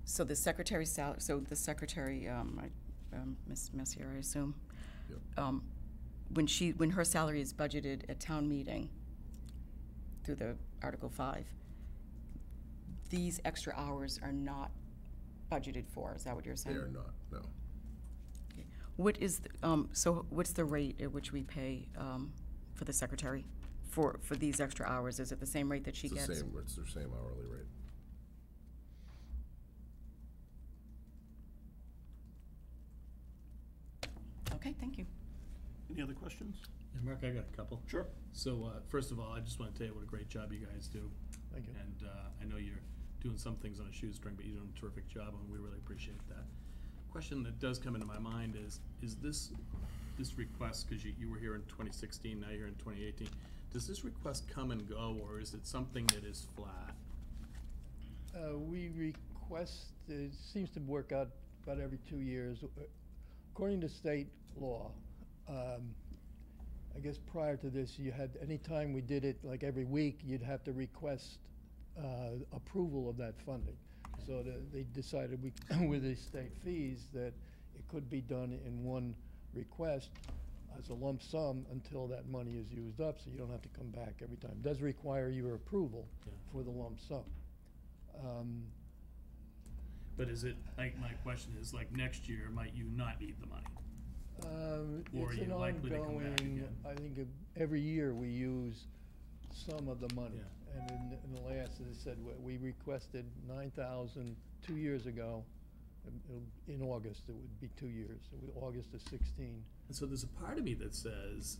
Speaker 7: So the secretary's salary, Ms. Messier, I assume,
Speaker 3: Yep.
Speaker 7: when her salary is budgeted at town meeting through the Article 5, these extra hours are not budgeted for. Is that what you're saying?
Speaker 3: They are not, no.
Speaker 7: Okay. What is so what's the rate at which we pay for the secretary for these extra hours? Is it the same rate that she gets?
Speaker 3: It's the same hourly rate.
Speaker 7: Okay, thank you.
Speaker 1: Any other questions?
Speaker 10: Yeah, Mark, I got a couple.
Speaker 1: Sure.
Speaker 10: So, first of all, I just want to tell you what a great job you guys do.
Speaker 14: Thank you.
Speaker 10: And I know you're doing some things on a shoestring, but you're doing a terrific job, and we really appreciate that. Question that does come into my mind is this request, because you were here in 2016, now you're here in 2018, does this request come and go, or is it something that is flat?
Speaker 14: We request, it seems to work out about every 2 years. According to state law, I guess prior to this, you had, anytime we did it, like every week, you'd have to request approval of that funding. Okay. So they decided with the state fees that it could be done in one request as a lump sum until that money is used up, so you don't have to come back every time. It does require your approval for the lump sum.
Speaker 10: But is it, like, my question is, like, next year, might you not need the money? Or are you likely to come back again?
Speaker 14: I think every year we use some of the money. Yeah. And in the last, as I said, we requested 9,000 2 years ago. In August, it would be 2 years. It was August of 16.
Speaker 10: And so there's a part of me that says,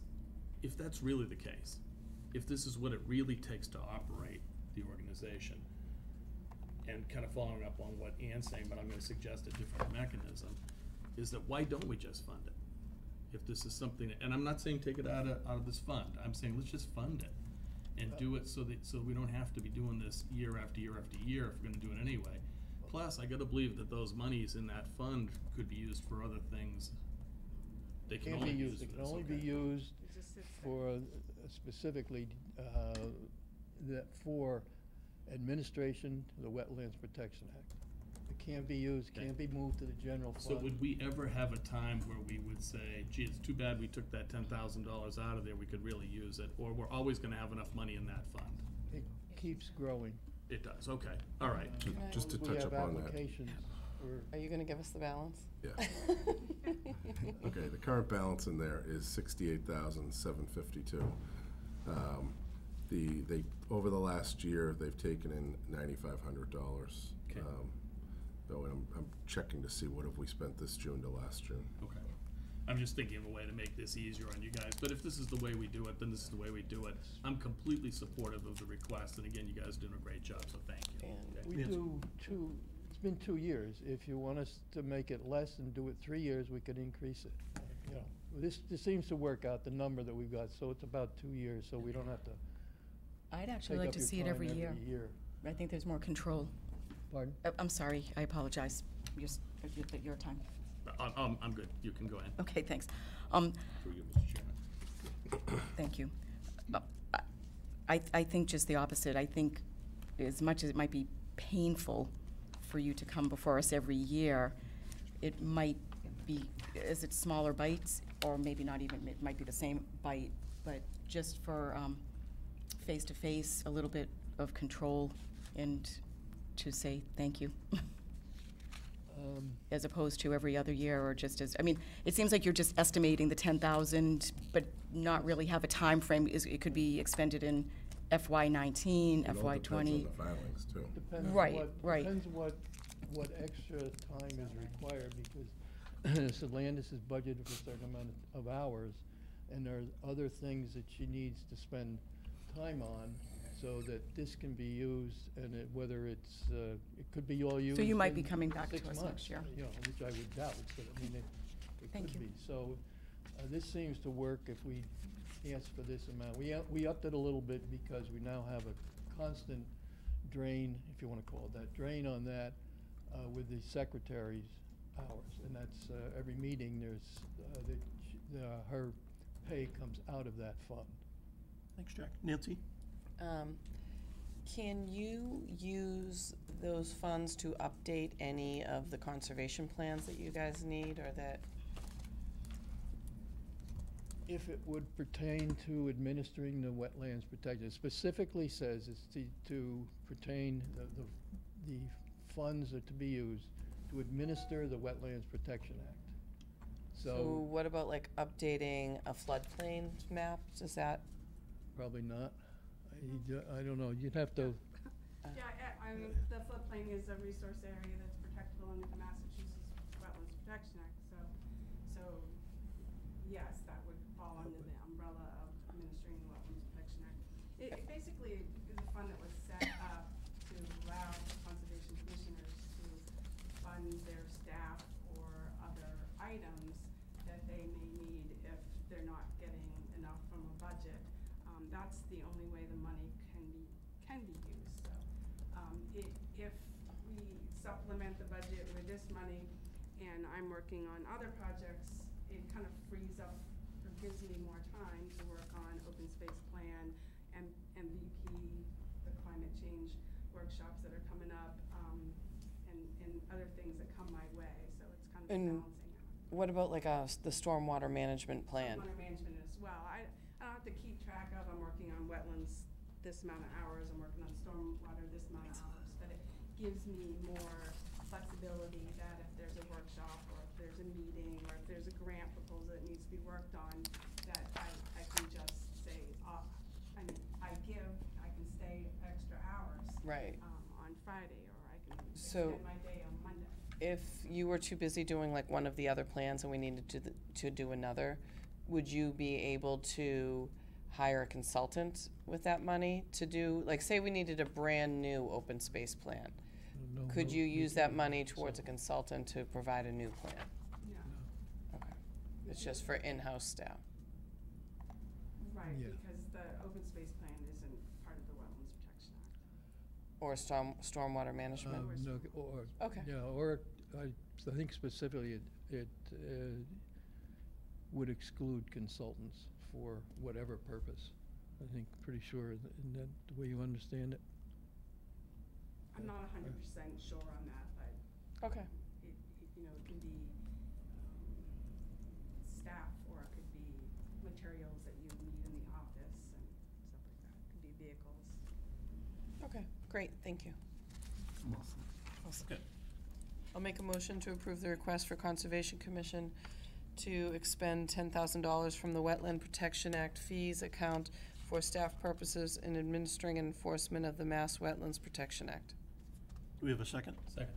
Speaker 10: if that's really the case, if this is what it really takes to operate the organization, and kind of following up on what Ann's saying, but I'm going to suggest a different mechanism, is that why don't we just fund it? If this is something, and I'm not saying take it out of this fund, I'm saying let's just fund it and do it so we don't have to be doing this year after year after year if we're going to do it anyway. Plus, I got to believe that those monies in that fund could be used for other things. They can only be used.
Speaker 14: It can only be used for specifically for administration of the Wetlands Protection Act. It can't be used, can't be moved to the general fund.
Speaker 10: So would we ever have a time where we would say, gee, it's too bad we took that $10,000 out of there, we could really use it, or we're always going to have enough money in that fund?
Speaker 14: It keeps growing.
Speaker 10: It does, okay, all right.
Speaker 3: Just to touch upon that.
Speaker 8: Are you going to give us the balance?
Speaker 3: Yeah. Okay, the current balance in there is $68,752. They over the last year, they've taken in $9,500.
Speaker 10: Okay.
Speaker 3: I'm checking to see what have we spent this June to last June.
Speaker 10: Okay. I'm just thinking of a way to make this easier on you guys, but if this is the way we do it, then this is the way we do it. I'm completely supportive of the request, and again, you guys are doing a great job, so thank you.
Speaker 14: We do it's been 2 years. If you want us to make it less and do it 3 years, we could increase it. You know, this seems to work out, the number that we've got, so it's about 2 years, so we don't have to.
Speaker 7: I'd actually like to see it every year. I think there's more control.
Speaker 14: Pardon?
Speaker 7: I'm sorry, I apologize. Your time.
Speaker 10: I'm good. You can go ahead.
Speaker 7: Okay, thanks.
Speaker 10: Through you, Mr. Chairman.
Speaker 7: Thank you. I think just the opposite. I think as much as it might be painful for you to come before us every year, it might be, is it smaller bites, or maybe not even, it might be the same bite, but just for face-to-face, a little bit of control and to say thank you. As opposed to every other year, or just as, I mean, it seems like you're just estimating the 10,000, but not really have a time frame. It could be expended in FY19,
Speaker 3: It all
Speaker 7: FY20.
Speaker 3: depends on the filings, too.
Speaker 14: Depends
Speaker 7: Right, right.
Speaker 14: Depends what extra time is required, because Landis is budgeted for a certain amount of hours, and there are other things that she needs to spend time on, so that this can be used, and whether it's, it could be all used
Speaker 7: So you might be
Speaker 14: in
Speaker 7: coming back to
Speaker 14: 6
Speaker 7: us
Speaker 14: months,
Speaker 7: next year.
Speaker 14: You know, which I would doubt, but I mean, it
Speaker 7: Thank
Speaker 14: could
Speaker 7: you.
Speaker 14: be. So, this seems to work if we ask for this amount. We upped it a little bit because we now have a constant drain, if you wanna call it that, drain on that, with the secretary's hours. And that's, every meeting, her pay comes out of that fund.
Speaker 1: Thanks, Jack. Nancy?
Speaker 8: Can you use those funds to update any of the conservation plans that you guys need, or that?
Speaker 14: If it would pertain to administering the wetlands protection, it specifically says it's to pertain, the funds are to be used to administer the Wetlands Protection Act.
Speaker 8: So what about like updating a floodplain map? Is that?
Speaker 14: Probably not. I don't know, you'd have to,
Speaker 15: Yeah, I mean, the floodplain is a resource area that's protectable under the Massachusetts Wetlands Protection Act, so yes, that would fall under the umbrella of administering the Wetlands Protection Act. It basically is a fund that was set up to allow conservation commissioners to fund their staff or other items that they may need if they're not getting enough from a budget. That's the only way the money can be used. So, if we supplement the budget with this money, and I'm working on other projects, it kind of frees up or gives me more time to work on open space plan and MVP, the climate change workshops that are coming up, and other things that come my way. So it's kind of
Speaker 8: And
Speaker 15: balancing out.
Speaker 8: what about like the stormwater management plan?
Speaker 15: Stormwater management as well. I don't have to keep track of, I'm working on wetlands this amount of hours, I'm working on stormwater this amount of hours, but it gives me more flexibility that if there's a workshop, or if there's a meeting, or if there's a grant proposal that needs to be worked on, that I can just say, I can stay extra hours.
Speaker 8: Right.
Speaker 15: On Friday, or I can
Speaker 8: So-
Speaker 15: extend my day on Monday.
Speaker 8: If you were too busy doing like one of the other plans and we needed to do another, would you be able to hire a consultant with that money to do, like, say we needed a brand new open space plan? Could you use that money towards a consultant to provide a new plan?
Speaker 15: No.
Speaker 8: Okay. It's just for in-house staff.
Speaker 15: Right,
Speaker 14: Yeah.
Speaker 15: because the open space plan isn't part of the Wetlands Protection Act.
Speaker 8: Or stormwater management?
Speaker 14: no, or,
Speaker 8: Okay.
Speaker 14: yeah, or I think specifically it would exclude consultants for whatever purpose. I think, pretty sure, isn't that the way you understand it?
Speaker 15: I'm not 100% sure on that, but
Speaker 8: Okay.
Speaker 15: it can be staff, or it could be materials that you need in the office and stuff like that. It could be vehicles.
Speaker 8: Okay, great, thank you.
Speaker 1: Okay.
Speaker 8: I'll make a motion to approve the request for Conservation Commission to expend $10,000 from the Wetland Protection Act fees account for staff purposes in administering and enforcement of the Mass Wetlands Protection Act.
Speaker 1: Do we have a second?
Speaker 10: Second.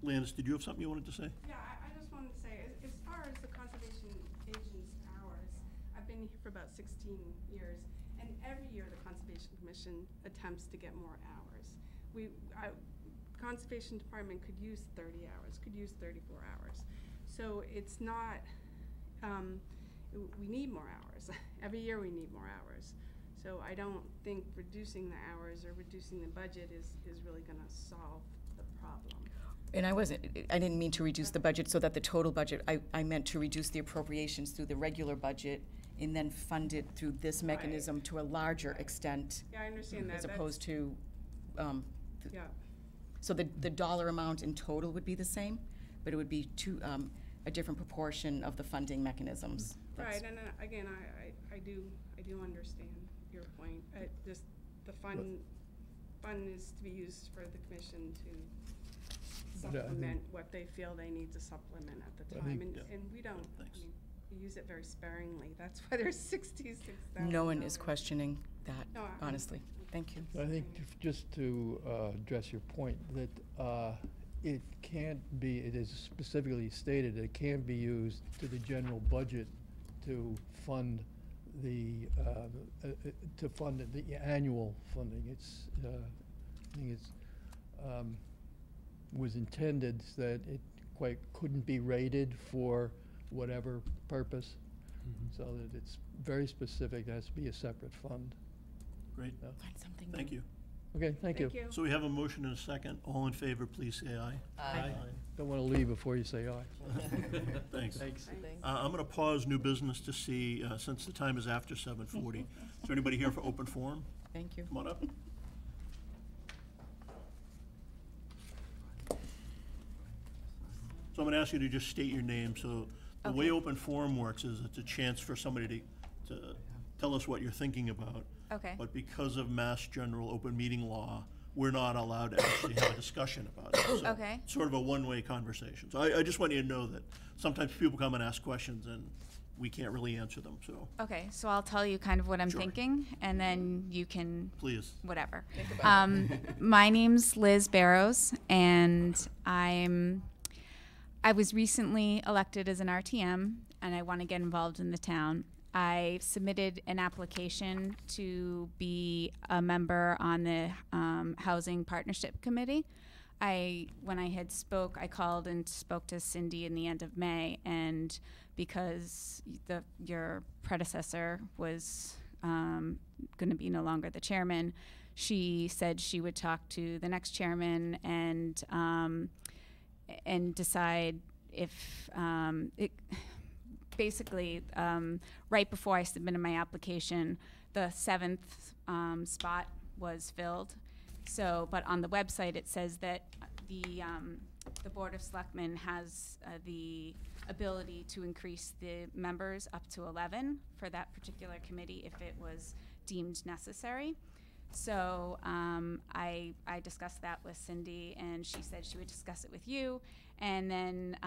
Speaker 1: Landis, did you have something you wanted to say?
Speaker 15: Yeah, I just wanted to say, as far as the conservation agent's hours, I've been here for about 16 years, and every year the Conservation Commission attempts to get more hours. Conservation Department could use 30 hours, could use 34 hours. So it's not, we need more hours. Every year we need more hours. So I don't think reducing the hours or reducing the budget is really gonna solve the problem.
Speaker 2: And I didn't mean to reduce the budget so that the total budget, I meant to reduce the appropriations through the regular budget and then fund it through this mechanism to a larger extent.
Speaker 15: Yeah, I understand that.
Speaker 2: As
Speaker 15: That's-
Speaker 2: opposed to,
Speaker 15: Yeah,
Speaker 2: so the dollar amount in total would be the same, but it would be a different proportion of the funding mechanisms.
Speaker 15: right, and again, I do understand your point. Just, the fund is to be used for the commission to
Speaker 14: But I think-
Speaker 15: supplement what they feel they need to supplement at the
Speaker 14: I
Speaker 15: time,
Speaker 14: think-
Speaker 15: and we don't, I
Speaker 1: Thanks.
Speaker 15: mean, we use it very sparingly. That's why there's $66,000.
Speaker 2: No one is questioning that,
Speaker 15: No,
Speaker 2: honestly. Thank you.
Speaker 14: I think just to address your point, that it can't be, it is specifically stated, it can't be used to the general budget to fund the annual funding. It's, I think it's, was intended that it quite couldn't be rated for whatever purpose, so that it's very specific, it has to be a separate fund.
Speaker 1: Great,
Speaker 2: Find something
Speaker 1: thank
Speaker 2: new.
Speaker 1: you.
Speaker 14: Okay, thank you.
Speaker 1: So we have a motion and a second. All in favor, please say aye.
Speaker 2: Aye.
Speaker 14: Don't want to leave before you say aye.
Speaker 1: Thanks.
Speaker 8: Thanks.
Speaker 1: I'm going to pause new business to see, since the time is after 7:40. Is there anybody here for open forum?
Speaker 2: Thank you.
Speaker 1: Come on up. So I'm going to ask you to just state your name. So the way open forum works is it's a chance for somebody to tell us what you're thinking about.
Speaker 16: Okay.
Speaker 1: But because of Mass General Open Meeting Law, we're not allowed to actually have a discussion about it. So
Speaker 16: Okay.
Speaker 1: it's sort of a one-way conversation. So I just want you to know that sometimes people come and ask questions and we can't really answer them, so
Speaker 16: Okay, so I'll tell you kind of what I'm
Speaker 1: Sure.
Speaker 16: thinking, and then you can
Speaker 1: please.
Speaker 16: whatever. My name's Liz Barrows, and I was recently elected as an RTM, and I want to get involved in the town. I submitted an application to be a member on the Housing Partnership Committee. When I called and spoke to Cindy in the end of May, and because your predecessor was going to be no longer the chairman, she said she would talk to the next chairman and decide if basically, right before I submitted my application, the 7th spot was filled. So, but on the website it says that the Board of Selectmen has the ability to increase the members up to 11 for that particular committee if it was deemed necessary. So I discussed that with Cindy, and she said she would discuss it with you, and then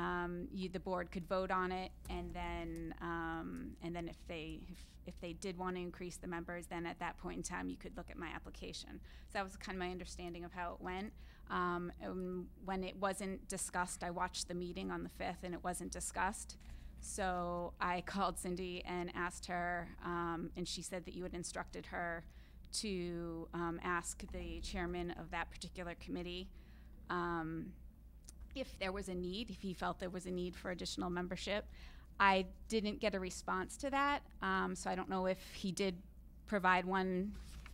Speaker 16: the board could vote on it, and then if they did want to increase the members, then at that point in time you could look at my application. So that was kind of my understanding of how it went. When it wasn't discussed, I watched the meeting on the 5th, and it wasn't discussed. So I called Cindy and asked her, and she said that you had instructed her to ask the chairman of that particular committee if there was a need, if he felt there was a need for additional membership. I didn't get a response to that, so I don't know if he did provide one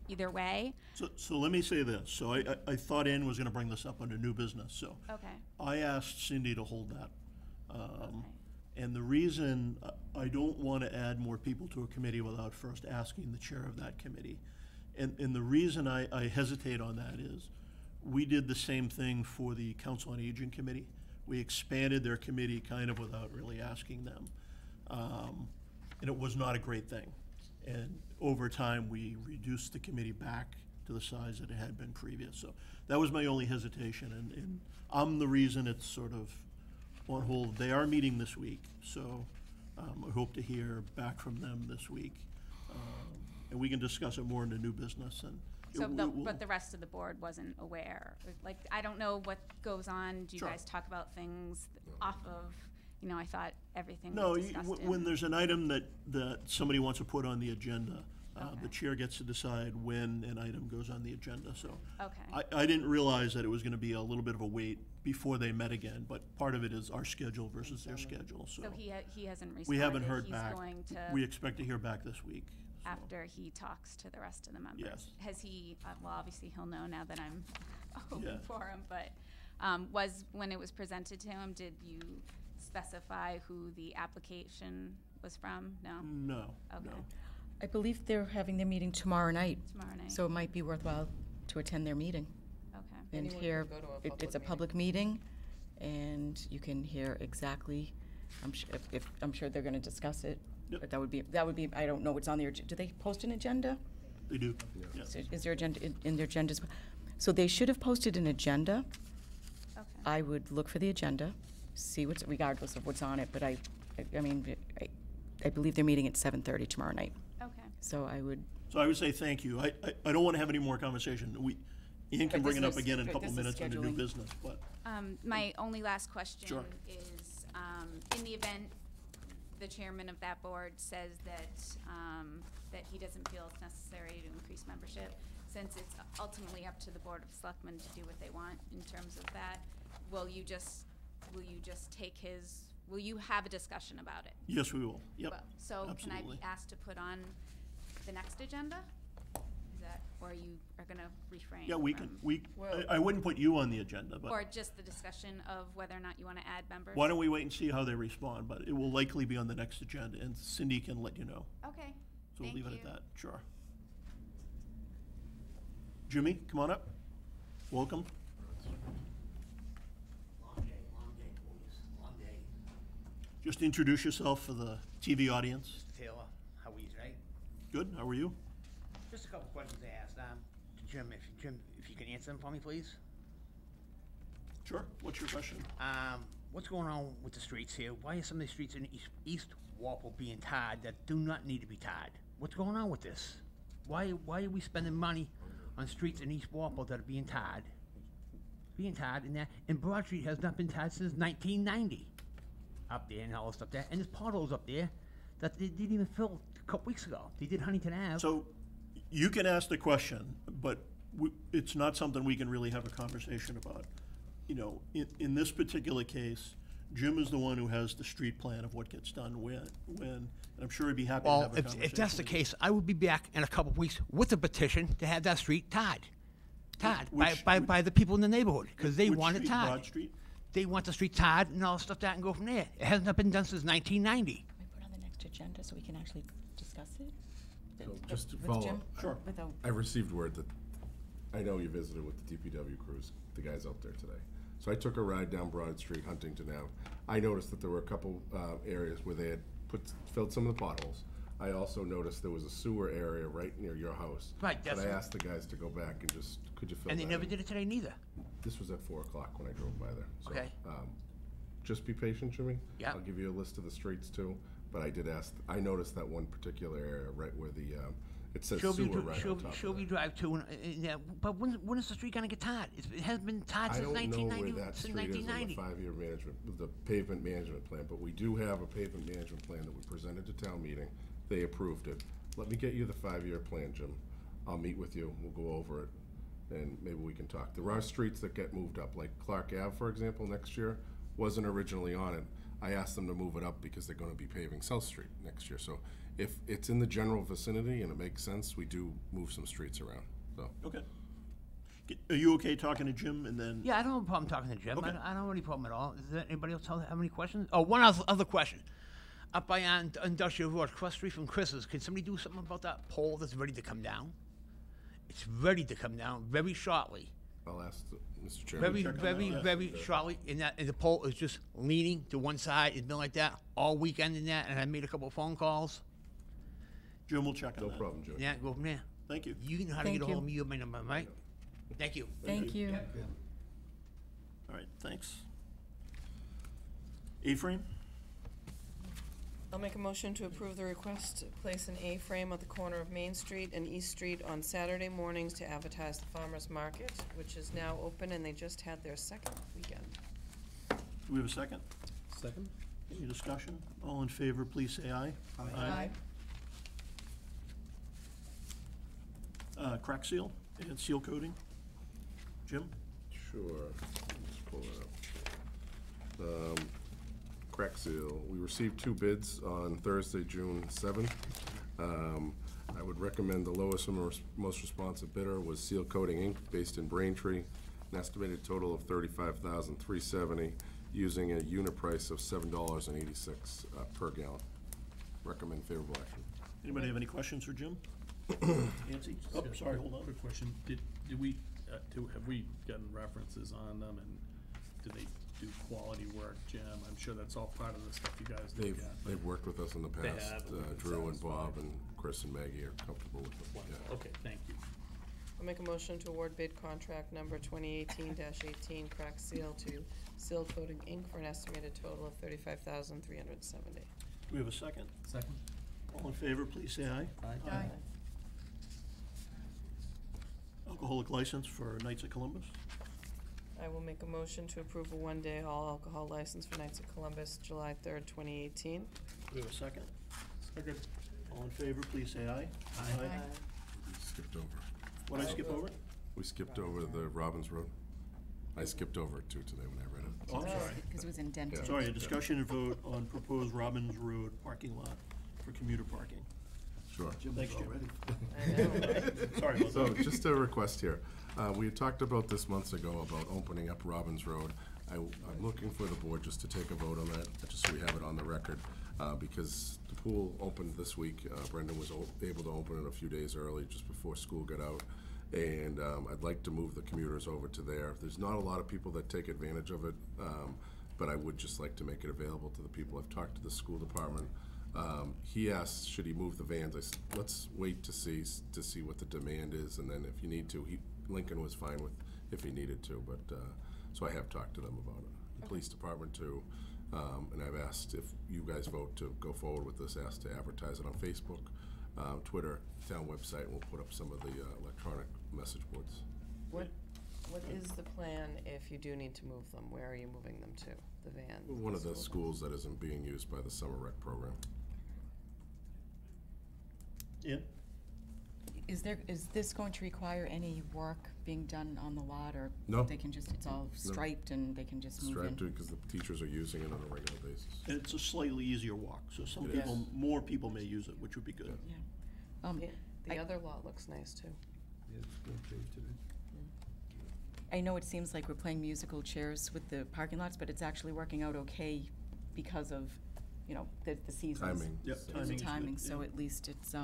Speaker 16: either way.
Speaker 1: So let me say this. So I thought Ann was going to bring this up under new business. So
Speaker 16: Okay.
Speaker 1: I asked Cindy to hold that. And the reason I don't want to add more people to a committee without first asking the chair of that committee. And the reason I hesitate on that is we did the same thing for the Council on Aging Committee. We expanded their committee kind of without really asking them. And it was not a great thing. And over time, we reduced the committee back to the size that it had been previous. So that was my only hesitation. And I'm the reason it's sort of on hold. They are meeting this week, so I hope to hear back from them this week. And we can discuss it more in the new business. And
Speaker 16: So, but the rest of the board wasn't aware. Like, I don't know what goes on. Do you
Speaker 1: Sure.
Speaker 16: guys talk about things off of, I thought everything
Speaker 1: No,
Speaker 16: was discussed
Speaker 1: when there's an item that somebody wants to put on the agenda, the chair gets to decide when an item goes on the agenda. So
Speaker 16: Okay.
Speaker 1: I didn't realize that it was going to be a little bit of a wait before they met again, but part of it is our schedule versus their schedule. So
Speaker 16: So he hasn't responded.
Speaker 1: we haven't heard back.
Speaker 16: He's going to,
Speaker 1: We expect to hear back this week. So.
Speaker 16: after he talks to the rest of the members.
Speaker 1: Yes.
Speaker 16: Has he, well, obviously he'll know now that I'm open
Speaker 1: Yeah.
Speaker 16: for him, but Was, when it was presented to him, did you specify who the application was from? No?
Speaker 1: No,
Speaker 16: Okay.
Speaker 1: no.
Speaker 4: I believe they're having their meeting tomorrow night.
Speaker 16: Tomorrow night.
Speaker 4: So it might be worthwhile to attend their meeting.
Speaker 16: Okay.
Speaker 4: And
Speaker 8: Anyone
Speaker 4: hear,
Speaker 8: can go to a
Speaker 4: it's
Speaker 8: public
Speaker 4: a
Speaker 8: meeting.
Speaker 4: public meeting, and you can hear exactly, I'm sure they're gonna discuss it.
Speaker 1: Yep.
Speaker 4: But that would be, I don't know what's on their, do they post an agenda?
Speaker 1: They do, yeah.
Speaker 4: Is there agenda, in their agendas? So they should have posted an agenda.
Speaker 16: Okay.
Speaker 4: I would look for the agenda, see what's, regardless of what's on it, but I mean, I believe they're meeting at 7:30 tomorrow night.
Speaker 16: Okay.
Speaker 4: So I would,
Speaker 1: So I would say thank you. I don't want to have any more conversation. Ian can
Speaker 4: But
Speaker 1: bring it
Speaker 4: this
Speaker 1: up
Speaker 4: is-
Speaker 1: again in a
Speaker 4: but
Speaker 1: couple
Speaker 4: this is
Speaker 1: minutes under new
Speaker 4: scheduling.
Speaker 1: business, but,
Speaker 16: My only last question
Speaker 1: Sure.
Speaker 16: is, in the event the chairman of that board says that, that he doesn't feel it's necessary to increase membership, since it's ultimately up to the Board of Selectmen to do what they want in terms of that, will you just take his, will you have a discussion about it?
Speaker 1: yes, we will. Yep,
Speaker 16: Well, so can I
Speaker 1: absolutely.
Speaker 16: be asked to put on the next agenda? Is that, or you are gonna refrain?
Speaker 1: Yeah, we
Speaker 16: from-
Speaker 1: can, I wouldn't put you on the agenda, but
Speaker 16: Or just the discussion of whether or not you wanna add members?
Speaker 1: why don't we wait and see how they respond? But it will likely be on the next agenda, and Cindy can let you know.
Speaker 16: Okay,
Speaker 1: So we'll
Speaker 16: thank
Speaker 1: leave it
Speaker 16: you.
Speaker 1: at that, sure. Jimmy, come on up. Welcome.
Speaker 17: Long day, boys, long day.
Speaker 1: Just introduce yourself for the TV audience.
Speaker 17: Taylor, how are you, right?
Speaker 1: Good, how are you?
Speaker 17: Just a couple questions to ask, Jim, if you can answer them for me, please?
Speaker 1: Sure, what's your question?
Speaker 17: What's going on with the streets here? Why are some of the streets in East Walpole being tarred that do not need to be tarred? What's going on with this? Why are we spending money on streets in East Walpole that are being tarred? And Broad Street has not been tarred since 1990. Up there and all this stuff there, and there's potholes up there that they didn't even fill a couple weeks ago. They did Huntington Ave.
Speaker 1: So, you can ask the question, but it's not something we can really have a conversation about. You know, in this particular case, Jim is the one who has the street plan of what gets done when, and I'm sure he'd be happy to
Speaker 17: Well,
Speaker 1: have a conversation.
Speaker 17: if that's the
Speaker 1: with you.
Speaker 17: case, I will be back in a couple of weeks with a petition to have that street tarred. By the people in the neighborhood, because they
Speaker 1: Which
Speaker 17: want it
Speaker 1: street?
Speaker 17: tarred.
Speaker 1: Broad Street?
Speaker 17: They want the street tarred and all stuff that and go from there. It hasn't been done since 1990.
Speaker 4: can we put on the next agenda so we can actually discuss it?
Speaker 3: So just to
Speaker 4: With
Speaker 3: follow
Speaker 4: Jim?
Speaker 3: up,
Speaker 1: Sure.
Speaker 4: Without,
Speaker 3: I've received word that, I know you visited with the DPW crews, the guys out there today. So I took a ride down Broad Street, Huntington Ave. I noticed that there were a couple areas where they had filled some of the potholes. I also noticed there was a sewer area right near your house.
Speaker 17: Right,
Speaker 3: But
Speaker 17: that's
Speaker 3: I
Speaker 17: what-
Speaker 3: asked the guys to go back and just, could you fill
Speaker 17: And
Speaker 3: that
Speaker 17: they never
Speaker 3: in?
Speaker 17: did it today neither.
Speaker 3: This was at 4 o'clock when I drove by there. So,
Speaker 17: Okay.
Speaker 3: just be patient, Jimmy.
Speaker 17: Yeah.
Speaker 3: I'll give you a list of the streets too, but I did ask, I noticed that one particular area right where the, it says sewer right on top of
Speaker 17: Shelby
Speaker 3: it.
Speaker 17: Drive too, but when is the street gonna get tarred? It hasn't been tarred
Speaker 3: I
Speaker 17: since
Speaker 3: don't know
Speaker 17: 1990,
Speaker 3: where that
Speaker 17: since
Speaker 3: street is on the
Speaker 17: 1990.
Speaker 3: 5-year management, the pavement management plan, but we do have a pavement management plan that we presented to town meeting. They approved it. Let me get you the 5-year plan, Jim. I'll meet with you, we'll go over it, and maybe we can talk. There are streets that get moved up, like Clark Ave, for example, next year, wasn't originally on it. I asked them to move it up because they're gonna be paving South Street next year. So if it's in the general vicinity and it makes sense, we do move some streets around, so.
Speaker 1: Okay. Are you okay talking to Jim, and then?
Speaker 17: Yeah, I don't have a problem talking to Jim.
Speaker 1: Okay.
Speaker 17: I don't have any problem at all. Is there anybody else have any questions? Oh, one other question. Up by Industrial Road, across the street from Chris's, can somebody do something about that pole that's ready to come down? It's ready to come down very shortly.
Speaker 3: I'll ask Mr. Chairman.
Speaker 17: Very shortly, and the pole is just leaning to one side. It's been like that all weekend and that, and I made a couple of phone calls.
Speaker 1: Jim will check on
Speaker 3: No
Speaker 1: that.
Speaker 3: problem, Jim.
Speaker 17: Yeah, go from there.
Speaker 1: Thank you.
Speaker 17: You know how to
Speaker 4: Thank
Speaker 17: get a hold of
Speaker 4: you.
Speaker 17: me, you have my number, right? Thank you.
Speaker 4: thank you.
Speaker 1: All right, thanks. A-frame?
Speaker 8: I'll make a motion to approve the request to place an A-frame at the corner of Main Street and East Street on Saturday mornings to advertise the farmer's market, which is now open, and they just had their second weekend.
Speaker 1: Do we have a second?
Speaker 10: Second?
Speaker 1: Any discussion? All in favor, please say aye.
Speaker 8: Aye.
Speaker 1: Crack seal and seal coating? Jim?
Speaker 3: Sure, let's pull it up. Crack seal, we received 2 bids on Thursday, June 7th. I would recommend the lowest and most responsive bidder was Seal Coating Inc., based in Braintree. an estimated total of $35,370, using a unit price of $7.86 per gallon. Recommend favorable action.
Speaker 1: Anybody have any questions for Jim? Nancy? Oh, sorry, hold on.
Speaker 10: Quick question. Have we gotten references on them, and do they do quality work, Jim? I'm sure that's all part of the stuff you guys look at.
Speaker 3: They've worked with us in the
Speaker 10: They
Speaker 3: past.
Speaker 10: have, and we've been
Speaker 3: Drew and
Speaker 10: satisfied.
Speaker 3: Bob and Chris and Maggie are comfortable with them.
Speaker 10: Wonderful. Okay, thank you.
Speaker 8: I'll make a motion to award bid contract number 2018-18 crack seal to Seal Coating Inc. for an estimated total of $35,370.
Speaker 1: Do we have a second?
Speaker 10: Second.
Speaker 1: All in favor, please say aye.
Speaker 10: Aye.
Speaker 1: Alcoholic license for Knights of Columbus.
Speaker 8: I will make a motion to approve a one-day all alcohol license for Knights of Columbus, July 3rd, 2018.
Speaker 1: Do we have a second? Second. All in favor, please say aye.
Speaker 3: We skipped over.
Speaker 1: What I skip over?
Speaker 3: We skipped over the Robbins Road. I skipped over it too today when I read it.
Speaker 1: Oh, I'm sorry.
Speaker 7: Because it was indented.
Speaker 1: Sorry, a discussion and vote on proposed Robbins Road parking lot for commuter parking.
Speaker 3: Sure.
Speaker 1: Thanks, Jim.
Speaker 8: I know, right?
Speaker 1: Sorry about
Speaker 3: So
Speaker 1: that.
Speaker 3: just a request here. We had talked about this months ago about opening up Robbins Road. I'm looking for the board just to take a vote on that, just so we have it on the record, because the pool opened this week. Brendan was able to open it a few days early, just before school got out. And I'd like to move the commuters over to there. There's not a lot of people that take advantage of it, but I would just like to make it available to the people. I've talked to the school department. He asked, should he move the vans? I said, let's wait to see what the demand is, and then if you need to, Lincoln was fine with if he needed to, but, so I have talked to them about it. The police department too, and I've asked if you guys vote to go forward with this, asked to advertise it on Facebook, Twitter, town website, and we'll put up some of the electronic message boards.
Speaker 8: What is the plan if you do need to move them? Where are you moving them to, the van?
Speaker 3: One of the schools that isn't being used by the summer rec program.
Speaker 1: Yeah?
Speaker 7: Is this going to require any work being done on the lot, or
Speaker 3: No.
Speaker 7: they can just, it's all striped and they can just move in?
Speaker 3: Striped to, because the teachers are using it on a regular basis.
Speaker 1: And it's a slightly easier walk, so some
Speaker 3: It
Speaker 1: people,
Speaker 3: is.
Speaker 1: more people may use it, which would be good.
Speaker 7: Yeah.
Speaker 8: The other lot looks nice too.
Speaker 7: I know it seems like we're playing musical chairs with the parking lots, but it's actually working out okay because of, the seasons.
Speaker 3: Timing.
Speaker 1: Yep,
Speaker 3: So-
Speaker 1: timing is good,
Speaker 7: Timing, so
Speaker 1: yeah.
Speaker 7: at least it's,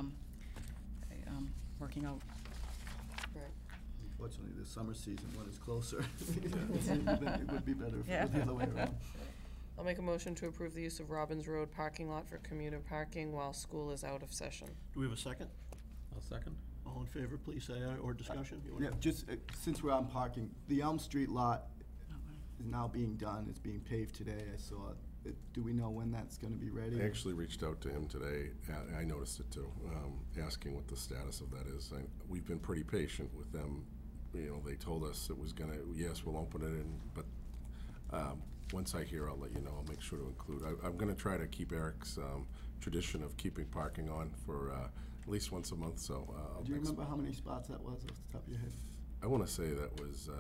Speaker 7: working out.
Speaker 8: Right.
Speaker 6: Unfortunately, the summer season one is closer. It would be better if it was the other way around.
Speaker 8: I'll make a motion to approve the use of Robbins Road parking lot for commuter parking while school is out of session.
Speaker 1: Do we have a second?
Speaker 10: I'll second.
Speaker 1: All in favor, please say aye, or discussion? You wanna-
Speaker 6: Yeah, just, since we're on parking, the Elm Street lot is now being done, it's being paved today, I saw it. Do we know when that's gonna be ready?
Speaker 3: I actually reached out to him today, I noticed it too, asking what the status of that is. We've been pretty patient with them. They told us it was gonna, yes, we'll open it in, but once I hear, I'll let you know. I'll make sure to include. I'm gonna try to keep Eric's tradition of keeping parking on for at least once a month, so.
Speaker 6: Do you remember how many spots that was off the top of your head?
Speaker 3: I wanna say that was,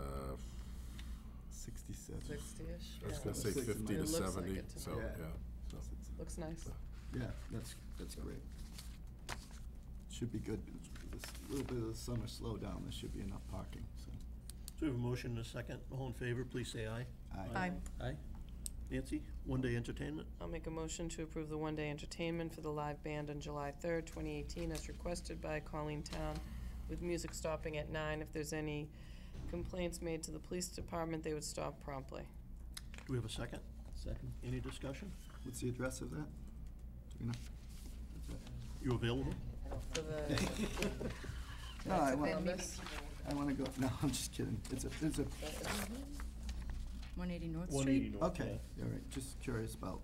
Speaker 6: 67.
Speaker 8: 60-ish?
Speaker 3: I was
Speaker 8: Yeah.
Speaker 3: gonna say 50
Speaker 8: It
Speaker 3: to
Speaker 8: looks like
Speaker 3: 70,
Speaker 8: it to
Speaker 3: so,
Speaker 8: me.
Speaker 3: yeah. So.
Speaker 8: Looks nice.
Speaker 6: Yeah, that's great. Should be good. This little bit of the summer slowdown, there should be enough parking, so.
Speaker 1: So we have a motion and a second. All in favor, please say aye.
Speaker 6: Aye.
Speaker 10: Aye.
Speaker 1: Nancy, one-day entertainment?
Speaker 8: I'll make a motion to approve the one-day entertainment for the live band on July 3rd, 2018, as requested by Colleen Town, with music stopping at 9. If there's any complaints made to the police department, they would stop promptly.
Speaker 1: Do we have a second?
Speaker 10: Second.
Speaker 1: Any discussion?
Speaker 6: What's the address of that? Do we know?
Speaker 1: You available?
Speaker 8: For the,
Speaker 6: No, I
Speaker 8: That's
Speaker 6: want,
Speaker 8: Columbus.
Speaker 6: I want to go, no, I'm just kidding. It's a,
Speaker 7: 180 North
Speaker 1: 180
Speaker 7: Street?
Speaker 1: North.
Speaker 6: okay, all right, just curious about.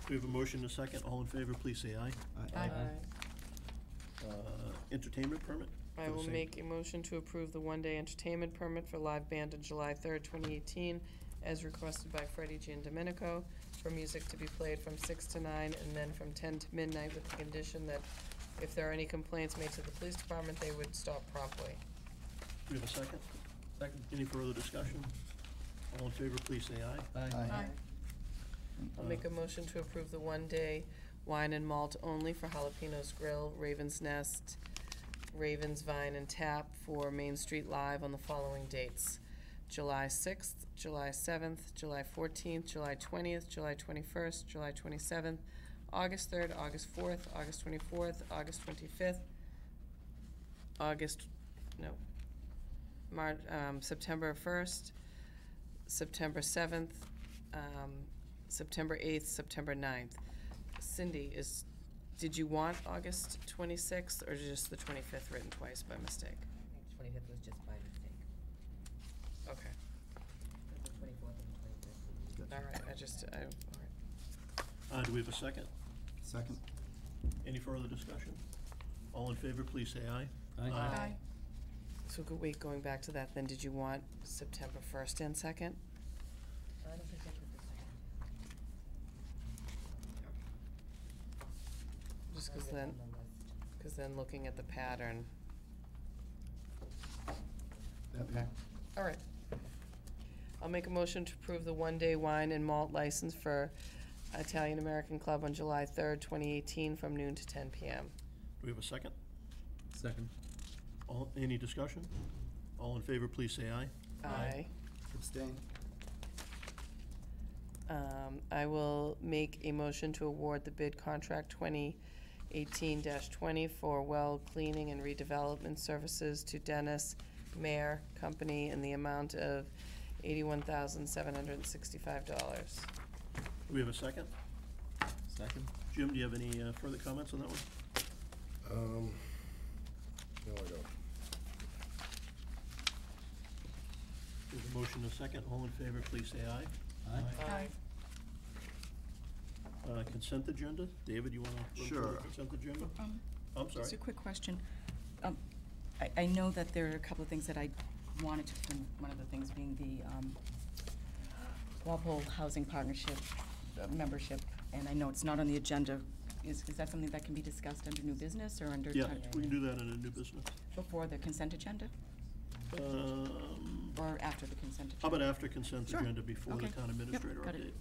Speaker 1: We have a motion and a second. All in favor, please say aye.
Speaker 6: Aye.
Speaker 1: Entertainment permit?
Speaker 8: I
Speaker 1: For the
Speaker 8: will
Speaker 1: same-
Speaker 8: make a motion to approve the one-day entertainment permit for live band on July 3rd, 2018, as requested by Freddie Giandomenico, for music to be played from 6 to 9 and then from 10 to midnight, with the condition that if there are any complaints made to the police department, they would stop promptly.
Speaker 1: Do we have a second? Second. Any further discussion? All in favor, please say aye.
Speaker 6: Aye.
Speaker 8: I'll make a motion to approve the one-day wine and malt only for Jalapenos Grill, Raven's Nest, Raven's Vine and Tap for Main Street Live on the following dates: July 6th, July 7th, July 14th, July 20th, July 21st, July 27th, August 3rd, August 4th, August 24th, August 25th, September 1st, September 7th, September 8th, September 9th. Cindy, did you want August 26th or just the 25th written twice by mistake?
Speaker 4: I think 25th was just by mistake.
Speaker 8: Okay.
Speaker 4: The 24th and 25th.
Speaker 8: All right, all right.
Speaker 1: Do we have a second?
Speaker 6: Second.
Speaker 1: Any further discussion? All in favor, please say aye.
Speaker 8: Aye. So going back to that, then, did you want September 1st and 2nd?
Speaker 4: I don't think I put the second.
Speaker 8: Just
Speaker 4: I
Speaker 8: because
Speaker 4: have it
Speaker 8: then,
Speaker 4: on the list.
Speaker 8: because then looking at the pattern.
Speaker 6: That'd be-
Speaker 8: Okay, all right. I'll make a motion to approve the one-day wine and malt license for Italian American Club on July 3rd, 2018, from noon to 10 p.m.
Speaker 1: Do we have a second?
Speaker 10: Second.
Speaker 1: Any discussion? All in favor, please say aye.
Speaker 8: Aye.
Speaker 6: Abstain.
Speaker 8: I will make a motion to award the bid contract 2018-20 for well cleaning and redevelopment services to Dennis Mayer Company in the amount of $81,765.
Speaker 1: Do we have a second?
Speaker 10: Second.
Speaker 1: Jim, do you have any further comments on that one?
Speaker 3: No, I don't.
Speaker 1: There's a motion and a second. All in favor, please say aye.
Speaker 8: Aye.
Speaker 1: Consent agenda? David, you want to run through
Speaker 6: Sure.
Speaker 1: the consent agenda? I'm sorry.
Speaker 7: Just a quick question. I know that there are a couple of things that I wanted to, one of the things being the Walpole Housing Partnership membership, and I know it's not on the agenda. Is that something that can be discussed under new business or under?
Speaker 1: Yeah, we can do that in a new business.
Speaker 7: Before the consent agenda? Or after the consent agenda?
Speaker 1: How about after consent
Speaker 7: Sure.
Speaker 1: agenda, before the
Speaker 7: Okay.
Speaker 1: town administrator
Speaker 7: Got
Speaker 1: update?
Speaker 7: it.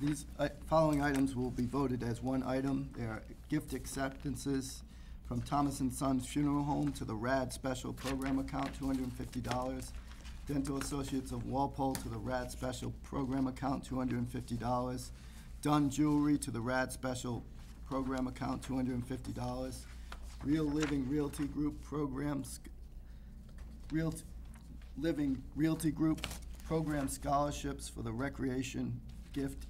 Speaker 6: These following items will be voted as one item. They are gift acceptances from Thomas & Sons Funeral Home to the RAD Special Program Account, $250. Dental Associates of Walpole to the RAD Special Program Account, $250. Dunn Jewelry to the RAD Special Program Account, $250. Real Living Realty Group Programs, Living Realty Group Program Scholarships for the Recreation Gift